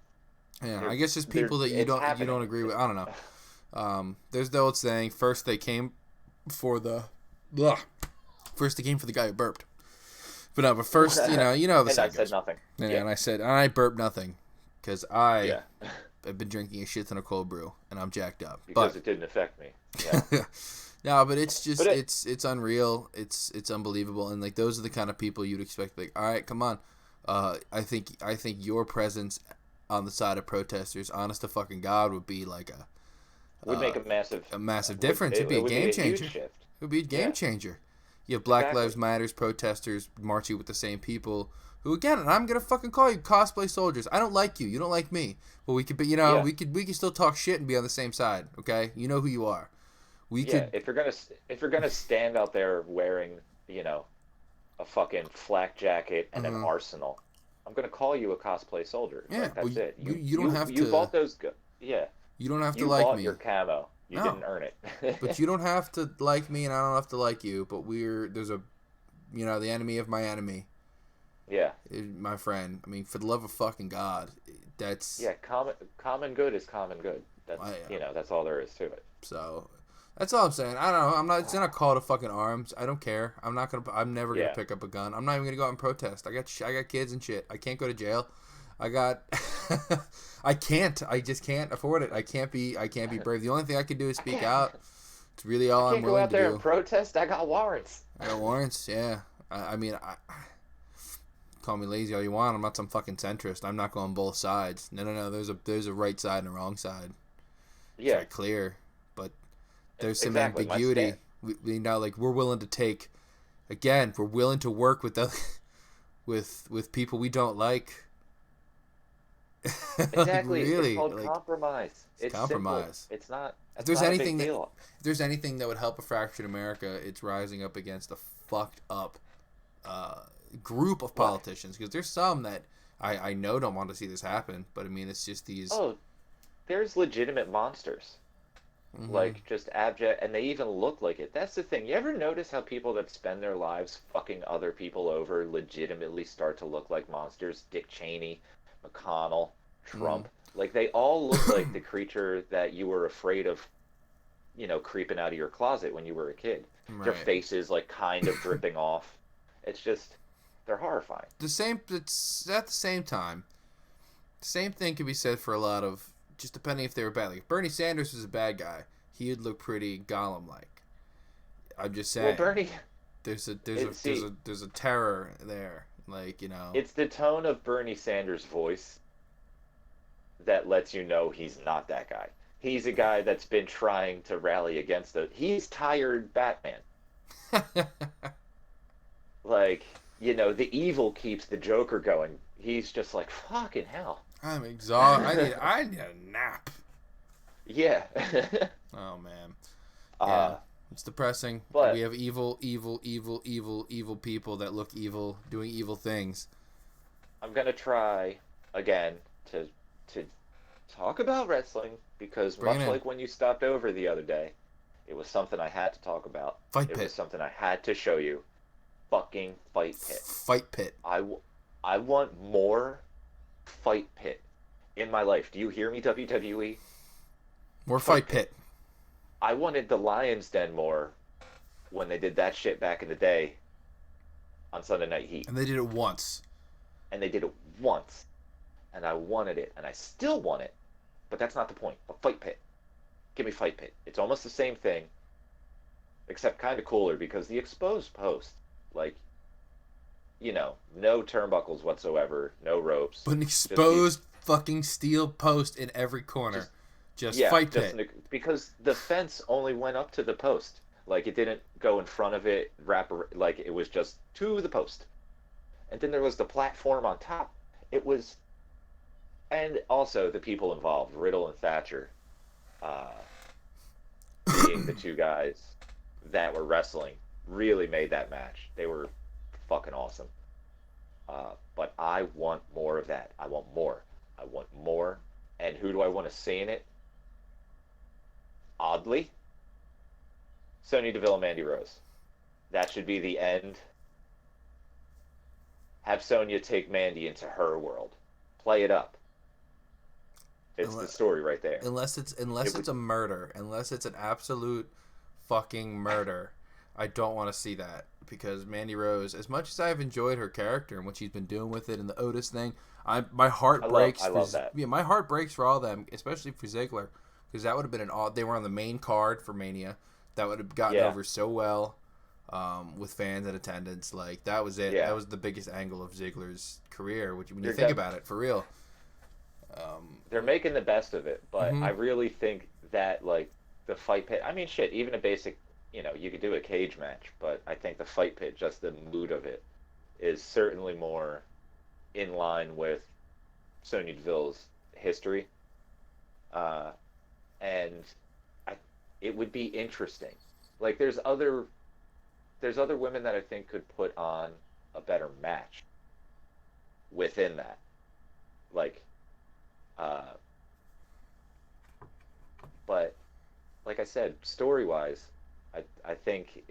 Yeah, I guess there's people that you don't agree with. I don't know. There's the old saying: first they came for the guy who burped. But no, but first, the and saying I said nothing. And I burped nothing because I've been drinking a shit ton of cold brew and I'm jacked up. Because it didn't affect me. Yeah. No, but it's just it's unreal. It's unbelievable, and like, those are the kind of people you'd expect. Like, all right, come on. I think your presence on the side of protesters, honest to fucking God, would be like would make a massive difference. It'd be a game changer. It would be a game changer. You have Black Lives Matters protesters marching with the same people who, again, and I'm gonna fucking call you cosplay soldiers. I don't like you. You don't like me. But we could be, we could still talk shit and be on the same side. Okay, you know who you are. If you're gonna stand out there wearing, a fucking flak jacket and an arsenal, I'm gonna call you a cosplay soldier. Yeah, like, that's it. You don't have to. You bought those. Yeah. You don't have to like me. You bought your camo. You didn't earn it. But you don't have to like me, and I don't have to like you. But there's a, the enemy of my enemy. Yeah. My friend. I mean, for the love of fucking God, that's. Yeah, common good is common good. That's that's all there is to it. So, that's all I'm saying. I don't know. I'm not. It's not a call to fucking arms. I don't care. I'm never gonna pick up a gun. I'm not even gonna go out and protest. I got kids and shit. I can't go to jail. I can't. I just can't afford it. I can't be brave. The only thing I can do is speak out. It's really all I'm willing to do. Can't go out there and protest. I got warrants. I got warrants. Yeah. I mean, call me lazy all you want. I'm not some fucking centrist. I'm not going both sides. No. There's a right side and a wrong side. Yeah. It's clear, but there's some ambiguity. We're willing to take. Again, we're willing to work with with people we don't like. Exactly. Really, it's called compromise. It's compromise. Simple. It's not. If there's anything if there's anything that would help a fractured America, it's rising up against a fucked up group of politicians. Because there's some that I know don't want to see this happen, but I mean, it's just these. Oh, there's legitimate monsters. Mm-hmm. Like, just abject, and they even look like it. That's the thing. You ever notice how people that spend their lives fucking other people over legitimately start to look like monsters? Dick Cheney, McConnell, Trump. Like, they all look like the creature that you were afraid of, creeping out of your closet when you were a kid. Right. Their faces, like, kind of dripping off. It's just, they're horrifying. It's at the same time, the same thing can be said for a lot of, just depending if they were bad. Like, if Bernie Sanders was a bad guy, he would look pretty Gollum-like. I'm just saying. Well, Bernie... There's a terror there. Like, It's the tone of Bernie Sanders' voice that lets you know he's not that guy. He's a guy that's been trying to rally against he's tired Batman. Like, the evil keeps the Joker going. He's just like, fucking hell. I'm exhausted. I need a nap. Yeah. Oh, man. Yeah. It's depressing. But we have evil people that look evil, doing evil things. I'm going to try, again, to talk about wrestling, because like when you stopped over the other day, it was something I had to talk about. Fight It Pit. was something I had to show you. fucking fight pit. Fight pit. I want more fight pit in my life. Do you hear me, WWE? More fight pit. I wanted the Lions Den more when they did that shit back in the day on Sunday Night Heat. And they did it once. And they did it once. And I wanted it. And I still want it. But that's not the point. A fight pit. Give me fight pit. It's almost the same thing. Except kind of cooler because the exposed post, like, you know, no turnbuckles whatsoever, no ropes. But an exposed fucking steel post in every corner. Just fight pit. Because the fence only went up to the post. Like, it didn't go in front of it, like, it was just to the post. And then there was the platform on top. It was... And also the people involved, Riddle and Thatcher, being the two guys that were wrestling, really made that match. They were fucking awesome. But I want more of that. I want more. I want more. And who do I want to see in it? Oddly, Sonya Deville and Mandy Rose. That should be the end. Have Sonya take Mandy into her world. Play it up. It's the story right there. Unless it's a murder. Unless it's an absolute fucking murder. I don't want to see that. Because Mandy Rose, as much as I've enjoyed her character and what she's been doing with it and the Otis thing, my heart breaks. I love that. Yeah, my heart breaks for all of them, especially for Ziggler. Because that would have been they were on the main card for Mania. That would have gotten over so well with fans in attendance. Like, that was it. Yeah. That was the biggest angle of Ziggler's career, when you think about it, for real. They're making the best of it, but I really think that, like, the fight pit... I mean, shit, even a basic... You know, you could do a cage match, but I think the fight pit, just the mood of it, is certainly more in line with Sonya Deville's history. And it would be interesting. Like, there's other women that I think could put on a better match within that. Like, but like I said, story-wise, I think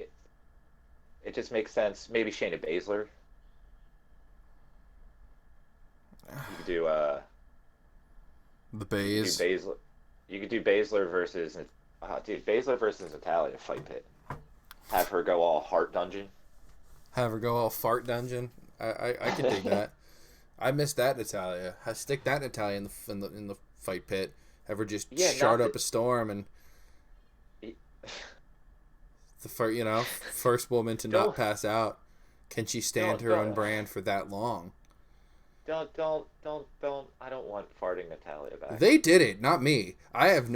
it just makes sense. Maybe Shayna Baszler. You could do the Bays. You could do Baszler versus Baszler versus Natalya fight pit. Have her go all heart dungeon. Have her go all fart dungeon. I can dig that. I miss that Natalya. Stick that Natalya in the fight pit. Have her just start up a storm and first woman to not pass out. Can she stand her own brand for that long? Don't. I don't want farting Natalya back. They did it, not me. That's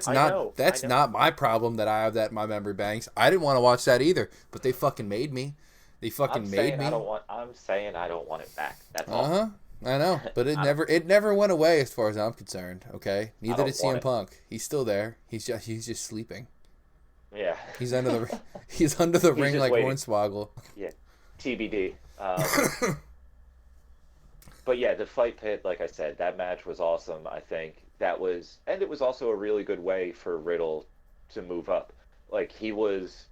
not my problem that I have that in my memory banks. I didn't want to watch that either, but they fucking made me. They fucking made me. I'm saying I don't want it back. That's all. I know, but it never went away as far as I'm concerned. Okay, neither did CM Punk. He's still there. He's just sleeping. Yeah. He's under the ring like waiting. Hornswoggle. Yeah. TBD. But yeah, the fight pit, like I said, that match was awesome. I think and it was also a really good way for Riddle to move up. Like, he was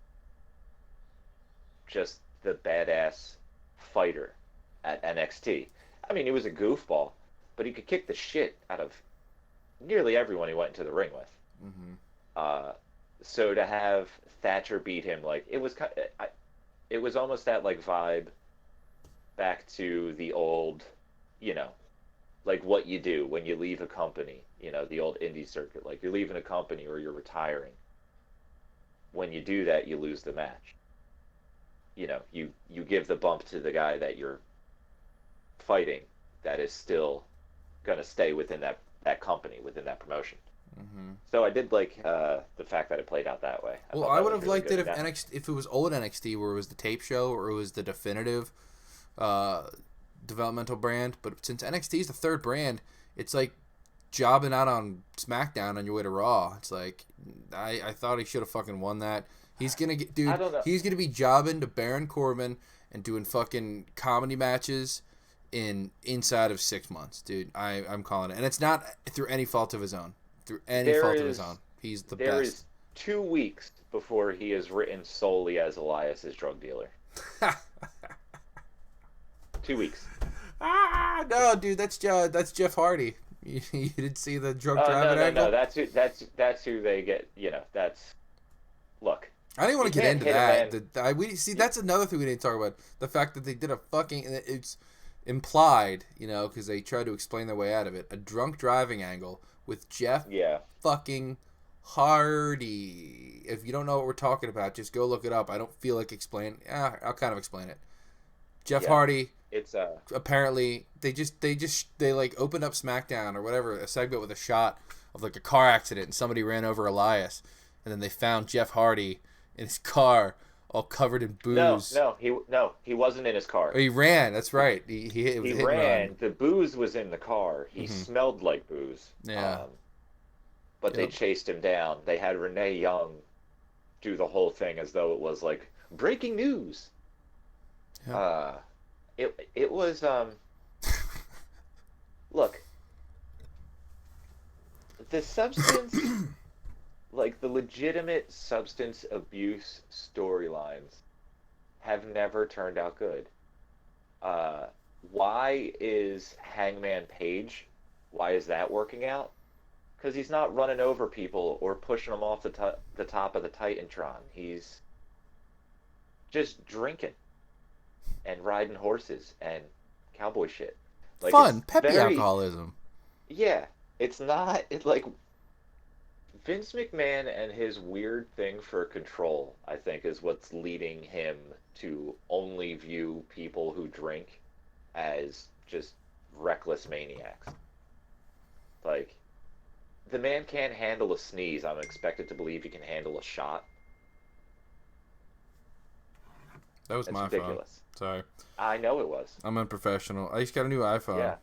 just the badass fighter at NXT. I mean, he was a goofball, but he could kick the shit out of nearly everyone he went into the ring with. Mm-hmm. So to have Thatcher beat him, like, it was almost that, like, vibe back to the old, like what you do when you leave a company, the old indie circuit. Like, you're leaving a company or you're retiring. When you do that, you lose the match. You give the bump to the guy that you're fighting that is still going to stay within that company, within that promotion. Mm-hmm. So I did like the fact that it played out that way. I would have liked it if it was old NXT where it was the tape show or it was the definitive developmental brand. But since NXT is the third brand, it's like jobbing out on SmackDown on your way to Raw. It's like I thought he should have fucking won that. He's gonna get, dude. I don't know. He's gonna be jobbing to Baron Corbin and doing fucking comedy matches inside of 6 months, dude. I'm calling it, and it's not through any fault of his own. Of his own, he's the best. There is 2 weeks before he is written solely as Elias's drug dealer. 2 weeks. No, dude, that's Jeff Hardy. You didn't see the drunk driving angle? No. That's who they get. That's look. I didn't want to You get can't into hit that. We see that's another thing we didn't talk about. The fact that they did a fucking, it's implied, because they tried to explain their way out of it. A drunk driving angle with Jeff Yeah. fucking Hardy. If you don't know what we're talking about, just go look it up. I don't feel like explaining. I'll kind of explain it. Jeff Yeah. Hardy. It's Apparently they like opened up SmackDown or whatever, a segment with a shot of like a car accident and somebody ran over Elias, and then they found Jeff Hardy in his car all covered in booze. he wasn't in his car. Oh, he ran. That's right. He ran. The booze was in the car. He smelled like booze. Yeah. But they chased him down. They had Renee Young do the whole thing as though it was like breaking news. Yeah. It was look, the substance like the legitimate substance abuse storylines have never turned out good. Why is Hangman Page, why is that working out? Because he's not running over people or pushing them off the top of the Titantron. He's just drinking and riding horses and cowboy shit. Like, fun, peppy alcoholism. Yeah, it's not. It's like Vince McMahon and his weird thing for control, I think, is what's leading him to only view people who drink as just reckless maniacs. Like, the man can't handle a sneeze. I'm expected to believe he can handle a shot. That was my ridiculous. phone. Sorry. I know it was. I'm unprofessional. I just got a new iPhone. Yeah.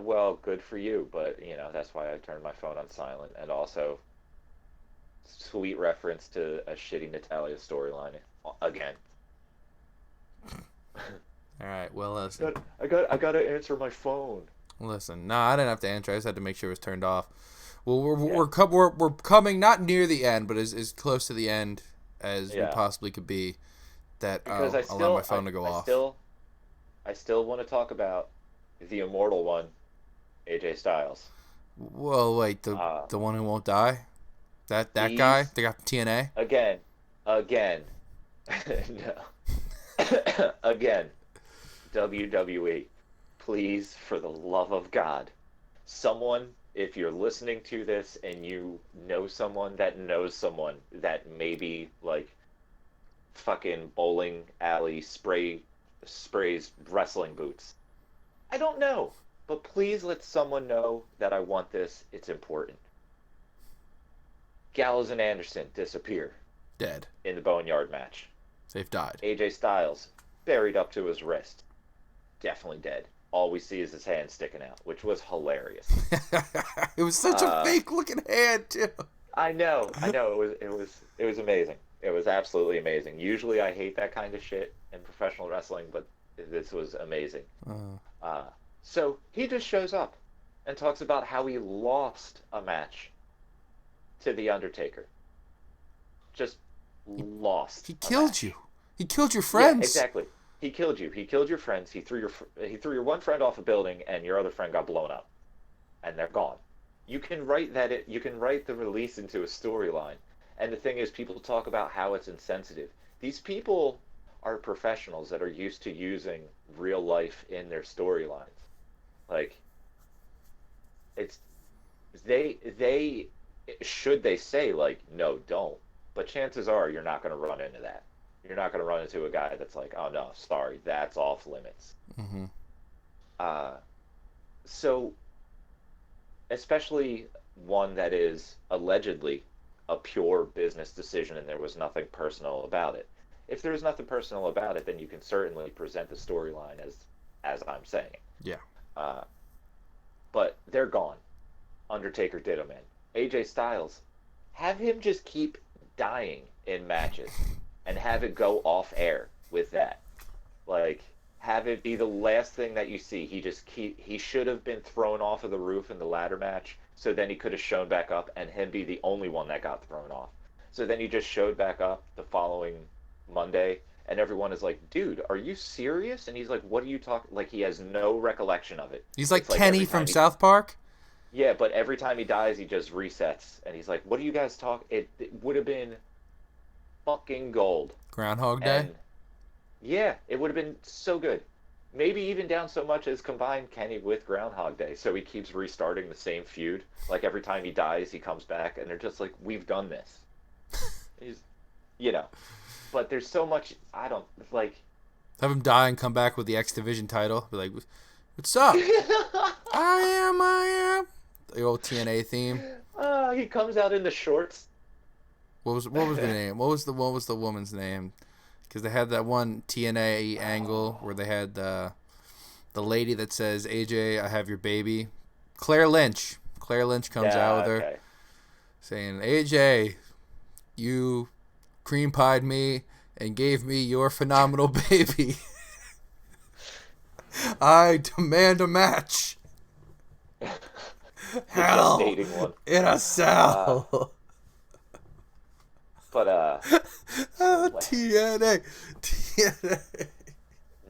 Well, good for you, but that's why I turned my phone on silent. And also, sweet reference to a shitty Natalia storyline again. All right. Well, listen. I got to answer my phone. Listen. No, I didn't have to answer. I just had to make sure it was turned off. Well, we're coming not near the end, but as close to the end as we possibly could be. That because I allow my phone to go off. I still want to talk about the immortal one, AJ Styles. Well, wait, the one who won't die? That guy? They got TNA? Again. No. Again. WWE. Please, for the love of God. Someone, if you're listening to this and you know someone that knows someone that maybe, like, fucking bowling alley sprays wrestling boots. I don't know, but please let someone know that I want this. It's important. Gallows and Anderson disappear. Dead. In the Boneyard match. They've died. AJ Styles buried up to his wrist. Definitely dead. All we see is his hand sticking out, which was hilarious. It was such a fake looking hand too. I know. It was amazing. It was absolutely amazing. Usually I hate that kind of shit in professional wrestling, but this was amazing. So he just shows up and talks about how he lost a match to The Undertaker. Just lost. He killed you. He killed your friends. Yeah, exactly. He killed you. He killed your friends. He threw your one friend off a building, and your other friend got blown up, and they're gone. You can write that. You can write the release into a storyline. And the thing is, people talk about how it's insensitive. These people are professionals that are used to using real life in their storylines. Like, they should they say, like, no, don't. But chances are you're not going to run into that. You're not going to run into a guy that's like, oh, no, sorry, that's off limits. Mm-hmm. So, especially one that is allegedly a pure business decision and there was nothing personal about it. If there's nothing personal about it, then you can certainly present the storyline as I'm saying it. Yeah. But they're gone. Undertaker did them in. AJ Styles, have him just keep dying in matches and have it go off air with that. Like, have it be the last thing that you see. He should have been thrown off of the roof in the ladder match, so then he could have shown back up and him be the only one that got thrown off. So then he just showed back up the following Monday and everyone is like, dude, are you serious? And he's like, what are you talking? Like, he has no recollection of it. He's like It's like Kenny every from time he, South Park. yeah, but every time he dies, he just resets, and he's like, what do you guys talk? It would have been fucking gold, Groundhog Day. and yeah, it would have been so good. Maybe even down so much as combine Kenny with Groundhog Day, so he keeps restarting the same feud. Like every time he dies, he comes back, and they're just like, "We've done this." He's, you know, but there's so much I don't like. Have him die and come back with the X Division title. Be like, what's up? I am. The old TNA theme. He comes out in the shorts. What was the name? What was the woman's name? Because they had that one TNA angle where they had the lady that says, "AJ, I have your baby." Claire Lynch. Claire Lynch comes out with her Okay. saying, "AJ, you cream pied me and gave me your phenomenal baby. I demand a match. Hell Devastating one. in a cell." But Oh, TNA.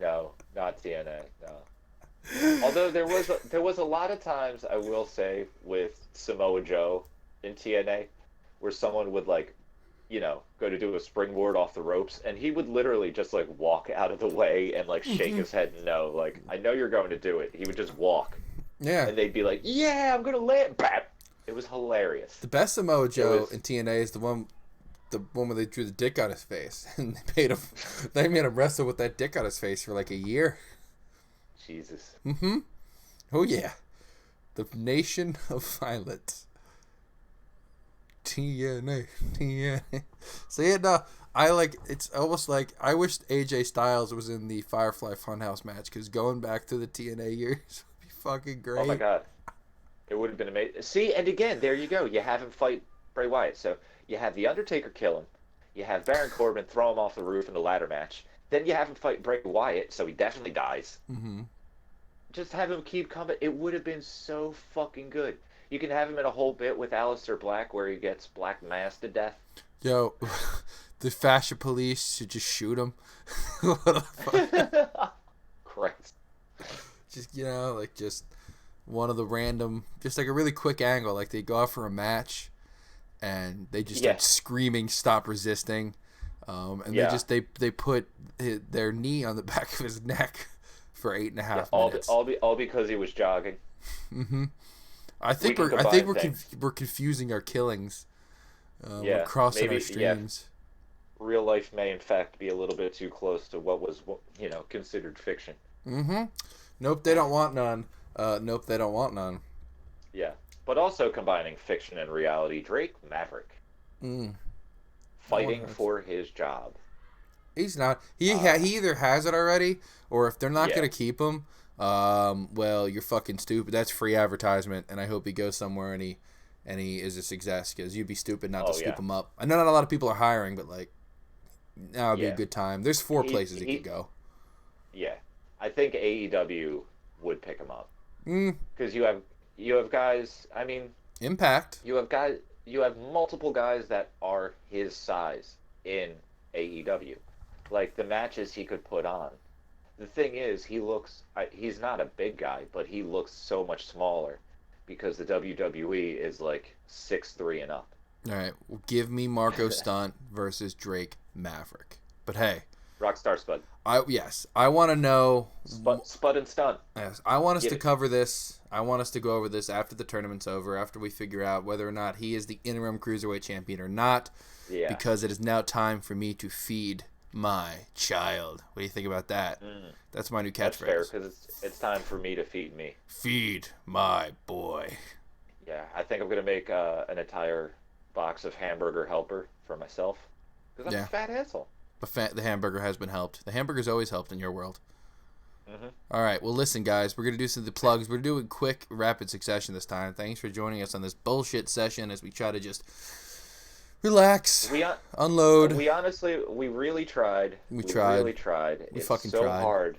no, not TNA. No. Although there was a lot of times, I will say, with Samoa Joe in TNA where someone would like, go to do a springboard off the ropes, and he would literally just like walk out of the way and like shake his head no, like, I know you're going to do it. He would just walk, Yeah. and they'd be like, yeah, I'm gonna land. Bap. It was hilarious. The best Samoa Joe was- in TNA is the one where they drew the dick on his face and they made him wrestle with that dick on his face for like a year. Jesus. Mm-hmm. Oh yeah. The Nation of Violence. TNA. So yeah, no, it's almost like I wish AJ Styles was in the Firefly Funhouse match, because going back to the TNA years would be fucking great. Oh my god. It would have been amazing. See, and again, there you go. You have him fight Bray Wyatt. So you have The Undertaker kill him. You have Baron Corbin throw him off the roof in the ladder match. Then you have him fight Bray Wyatt, so he definitely dies. Mm-hmm. Just have him keep coming. It would have been so fucking good. You can have him in a whole bit with Aleister Black where he gets Black Mass to death. Yo, the fascia police should just shoot him. What the fuck? Christ. Just, just one of the random, just like a really quick angle. Like they go out for a match and they just start screaming, "Stop resisting." And they put their knee on the back of his neck for 8.5 minutes. All because he was jogging. Mm-hmm. I think We can we're confusing our killings. Yeah, we're crossing maybe, our streams. Real life may in fact be a little bit too close to what was, considered fiction. Mm-hmm. Nope, they don't want none. Nope, they don't want none. Yeah, but also combining fiction and reality. Drake Maverick fighting for his job. He's not. He either has it already, or if they're not gonna keep him, well, you're fucking stupid. That's free advertisement, and I hope he goes somewhere and he is a success, because you'd be stupid not to scoop him up. I know not a lot of people are hiring, but like, that would be a good time. There's 4 places he could go. Yeah, I think AEW would pick him up Mm. because you have guys. I mean, Impact. you have multiple guys that are his size in AEW. Like the matches he could put on. The thing is, he's not a big guy, but he looks so much smaller because the WWE is like 6'3" and up. All right, well, give me Marco Stunt versus Drake Maverick. But hey, Rockstar Spud. I want to know. Spud and Stunt. Yes, I want us to cover this. I want us to go over this after the tournament's over, after we figure out whether or not he is the interim cruiserweight champion or not. Yeah. Because it is now time for me to feed my child. What do you think about that? That's my new That's fair, catchphrase. because it's time for me to feed me. Feed my boy. Yeah, I think I'm going to make an entire box of hamburger helper for myself. Because I'm a fat asshole. The hamburger has been helped. The hamburger's always helped in your world. Mm-hmm. All right, well, listen, guys. We're going to do some of the plugs. We're doing quick, rapid succession this time. Thanks for joining us on this bullshit session as we try to just relax, unload. We really tried. We tried. really tried. We It's fucking so tried. hard.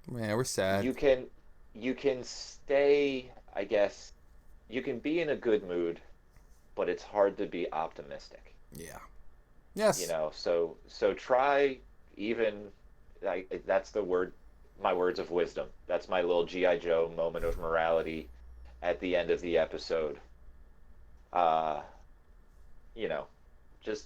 Man, we're sad. You can stay, I guess, you can be in a good mood, but it's hard to be optimistic. Yeah. Yes. So try, even that's the word, my words of wisdom. That's my little GI Joe moment of morality at the end of the episode. Uh, you know, just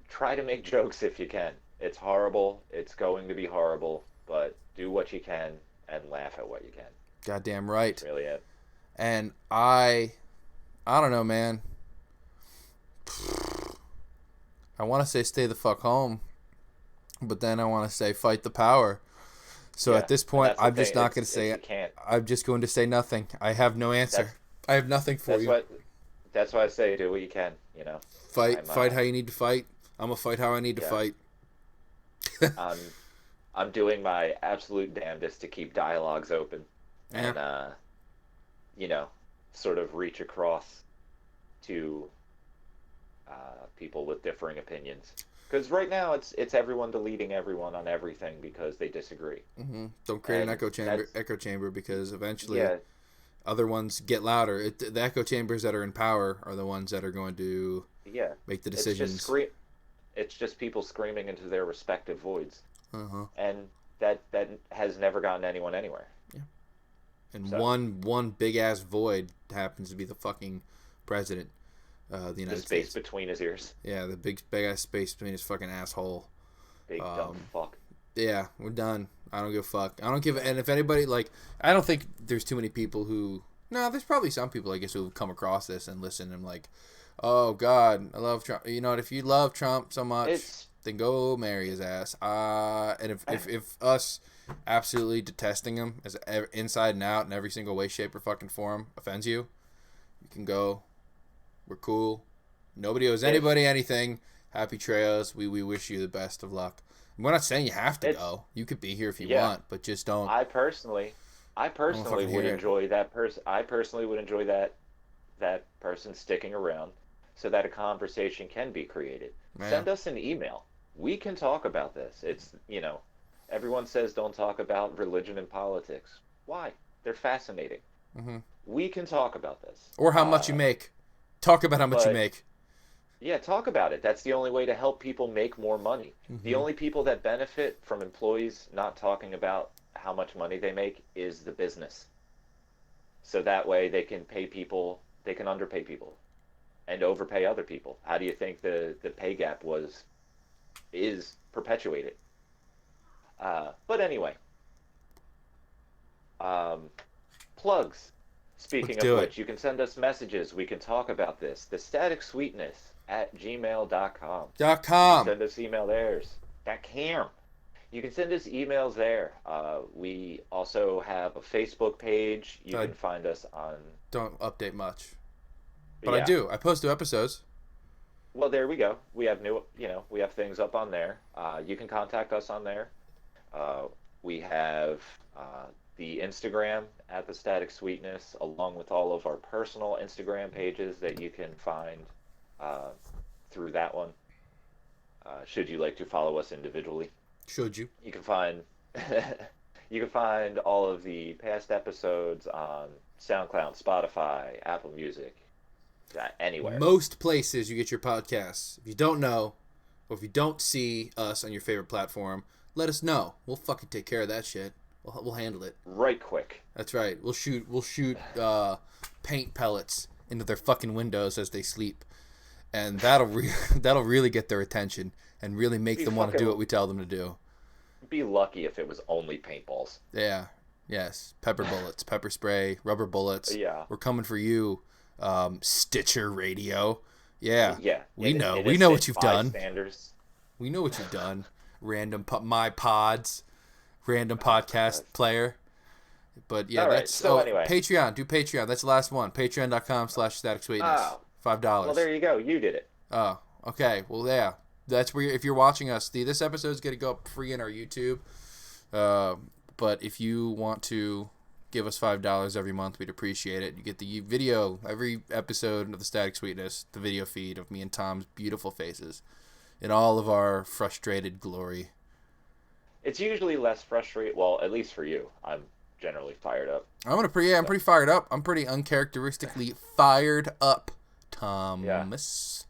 try to make jokes if you can. It's horrible. It's going to be horrible, but do what you can and laugh at what you can. Goddamn right. That's really it. And I don't know, man. I want to say stay the fuck home, but then I want to say fight the power. So at this point, I'm just not going to say it. I'm just going to say nothing. I have no answer. I have nothing for you. That's why I say do what you can. You know, fight how you need to fight. I'm gonna fight how I need to fight. I'm doing my absolute damnedest to keep dialogues open, and sort of reach across to people with differing opinions. Because right now it's everyone deleting everyone on everything because they disagree. Mm-hmm. Don't create an echo chamber because eventually other ones get louder. The echo chambers that are in power are the ones that are going to make the decisions. It's just people screaming into their respective voids. Uh-huh. And that has never gotten anyone anywhere. Yeah. And one big ass void happens to be the fucking president of the United States. The space between his ears. Yeah, the big ass space between his fucking asshole. Big dumb fuck. Yeah, we're done. I don't give a fuck. And if anybody, like, I don't think there's too many people who, no, there's probably some people, I guess, who come across this and listen and like, oh God, I love Trump. You know what? If you love Trump so much, then go marry his ass. And if us absolutely detesting him as inside and out in every single way, shape, or fucking form offends you, you can go. We're cool. Nobody owes anybody anything. Happy trails. We wish you the best of luck. We're not saying you have to go. You could be here if you want, but just don't. I personally would enjoy that person. I personally would enjoy that person sticking around so that a conversation can be created. Man. Send us an email. We can talk about this. It's, everyone says don't talk about religion and politics. Why? They're fascinating. Mm-hmm. We can talk about this. Or how much you make. Talk about how much you make. Yeah, talk about it. That's the only way to help people make more money. Mm-hmm. The only people that benefit from employees not talking about how much money they make is the business. So that way they can pay people, they can underpay people and overpay other people. How do you think the pay gap is perpetuated? But anyway, plugs. Speaking of which, you can send us messages. We can talk about this. The Static Sweetness @gmail.com. Send us email there. You can send us emails there. We also have a Facebook page. You can find us on... Don't update much. But I do. I post new episodes. Well, there we go. We have we have things up on there. You can contact us on there. We have the Instagram @the Static Sweetness, along with all of our personal Instagram pages that you can find through that one. Should you like to follow us individually? Should you? You can find all of the past episodes on SoundCloud, Spotify, Apple Music, anywhere. Most places you get your podcasts. If you don't know, or if you don't see us on your favorite platform, let us know. We'll fucking take care of that shit. We'll handle it right quick. That's right. We'll shoot paint pellets into their fucking windows as they sleep, and that'll really get their attention and really make them want to do what we tell them to do. Be lucky if it was only paintballs. Yeah. Yes. Pepper bullets, pepper spray, rubber bullets. Yeah. We're coming for you, Stitcher Radio. Yeah. Yeah. We know what you've done. Standards. We know what you've done. Random my pods. Random podcast player. But yeah, right, anyway. Patreon. Do Patreon. That's the last one. Patreon.com/Static Sweetness. $5. Well, there you go. You did it. Oh, okay. Well, yeah. That's where if you're watching us, this episode's going to go up free in our YouTube. But if you want to give us $5 every month, we'd appreciate it. You get the video, every episode of the Static Sweetness, the video feed of me and Tom's beautiful faces in all of our frustrated glory. It's usually less frustrating. Well, at least for you. I'm generally fired up. I'm pretty fired up. I'm pretty uncharacteristically fired up Thomas.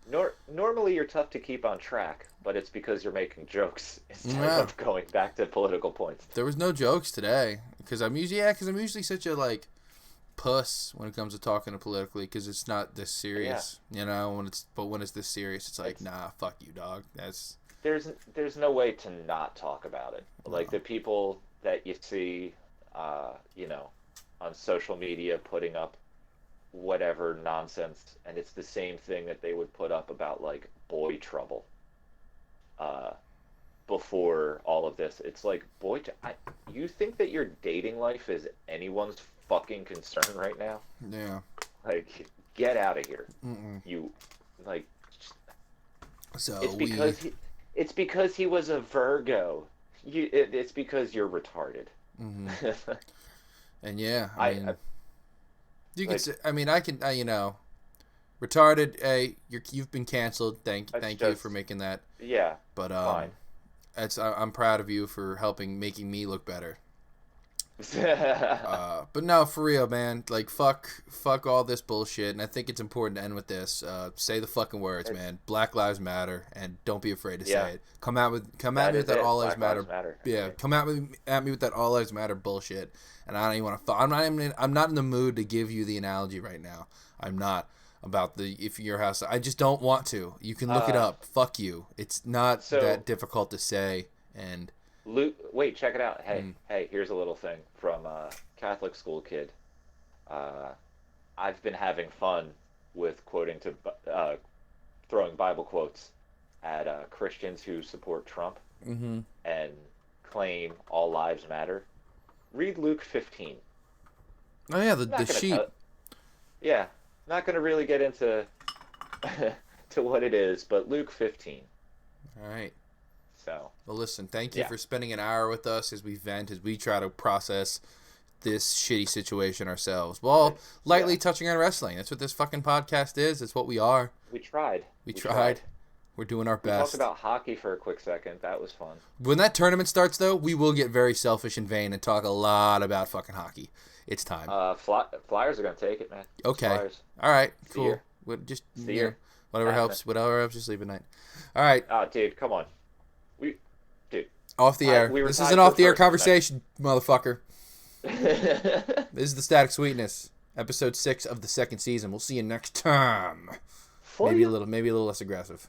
Normally you're tough to keep on track, but it's because you're making jokes instead of going back to political points. There was no jokes today because I'm usually such a like puss when it comes to talking to politically because it's not this serious, you know. When it's this serious, it's like nah, fuck you, dog. There's no way to not talk about it. Like the people that you see, you know, on social media putting up whatever nonsense, and it's the same thing that they would put up about like boy trouble before all of this. It's like you think that your dating life is anyone's fucking concern right now? Yeah. Like, get out of here. You like. So it's because he was a Virgo. It's because you're retarded. Mm-hmm. And yeah, I mean, you can say, I mean, I can, you know, retarded. Hey, you've been canceled. Thank you for making that. Yeah. But fine. I'm proud of you for making me look better. But no, for real, man. Like, fuck all this bullshit. And I think it's important to end with this. Say the fucking words, man. Black Lives Matter, and don't be afraid to say it. Come at me with that all lives matter. Yeah, come at me with that all lives matter bullshit. And I don't even want to. I'm not in the mood to give you the analogy right now. I'm not about if your house. I just don't want to. You can look it up. Fuck you. It's not that difficult to say. And Luke, wait, check it out. Hey, here's a little thing from Catholic school kid. I've been having fun with throwing Bible quotes at Christians who support Trump and claim all lives matter. Read Luke 15. Oh yeah, the sheep. Not going to really get into to what it is, but Luke 15. All right. So. Well, listen, thank you for spending an hour with us as we vent, as we try to process this shitty situation ourselves. Well, lightly touching on wrestling. That's what this fucking podcast is. It's what we are. We tried. We tried. We're doing our best. We talked about hockey for a quick second. That was fun. When that tournament starts, though, we will get very selfish and vain and talk a lot about fucking hockey. It's time. Flyers are going to take it, man. Okay. Flyers. All right. Cool. Just whatever helps. Whatever helps. Just leave at night. All right. Oh, dude, come on. Off the air. This is an off-the-air conversation, motherfucker. This is the Static Sweetness, episode 6 of the second season. We'll see you next time. Maybe a little less aggressive.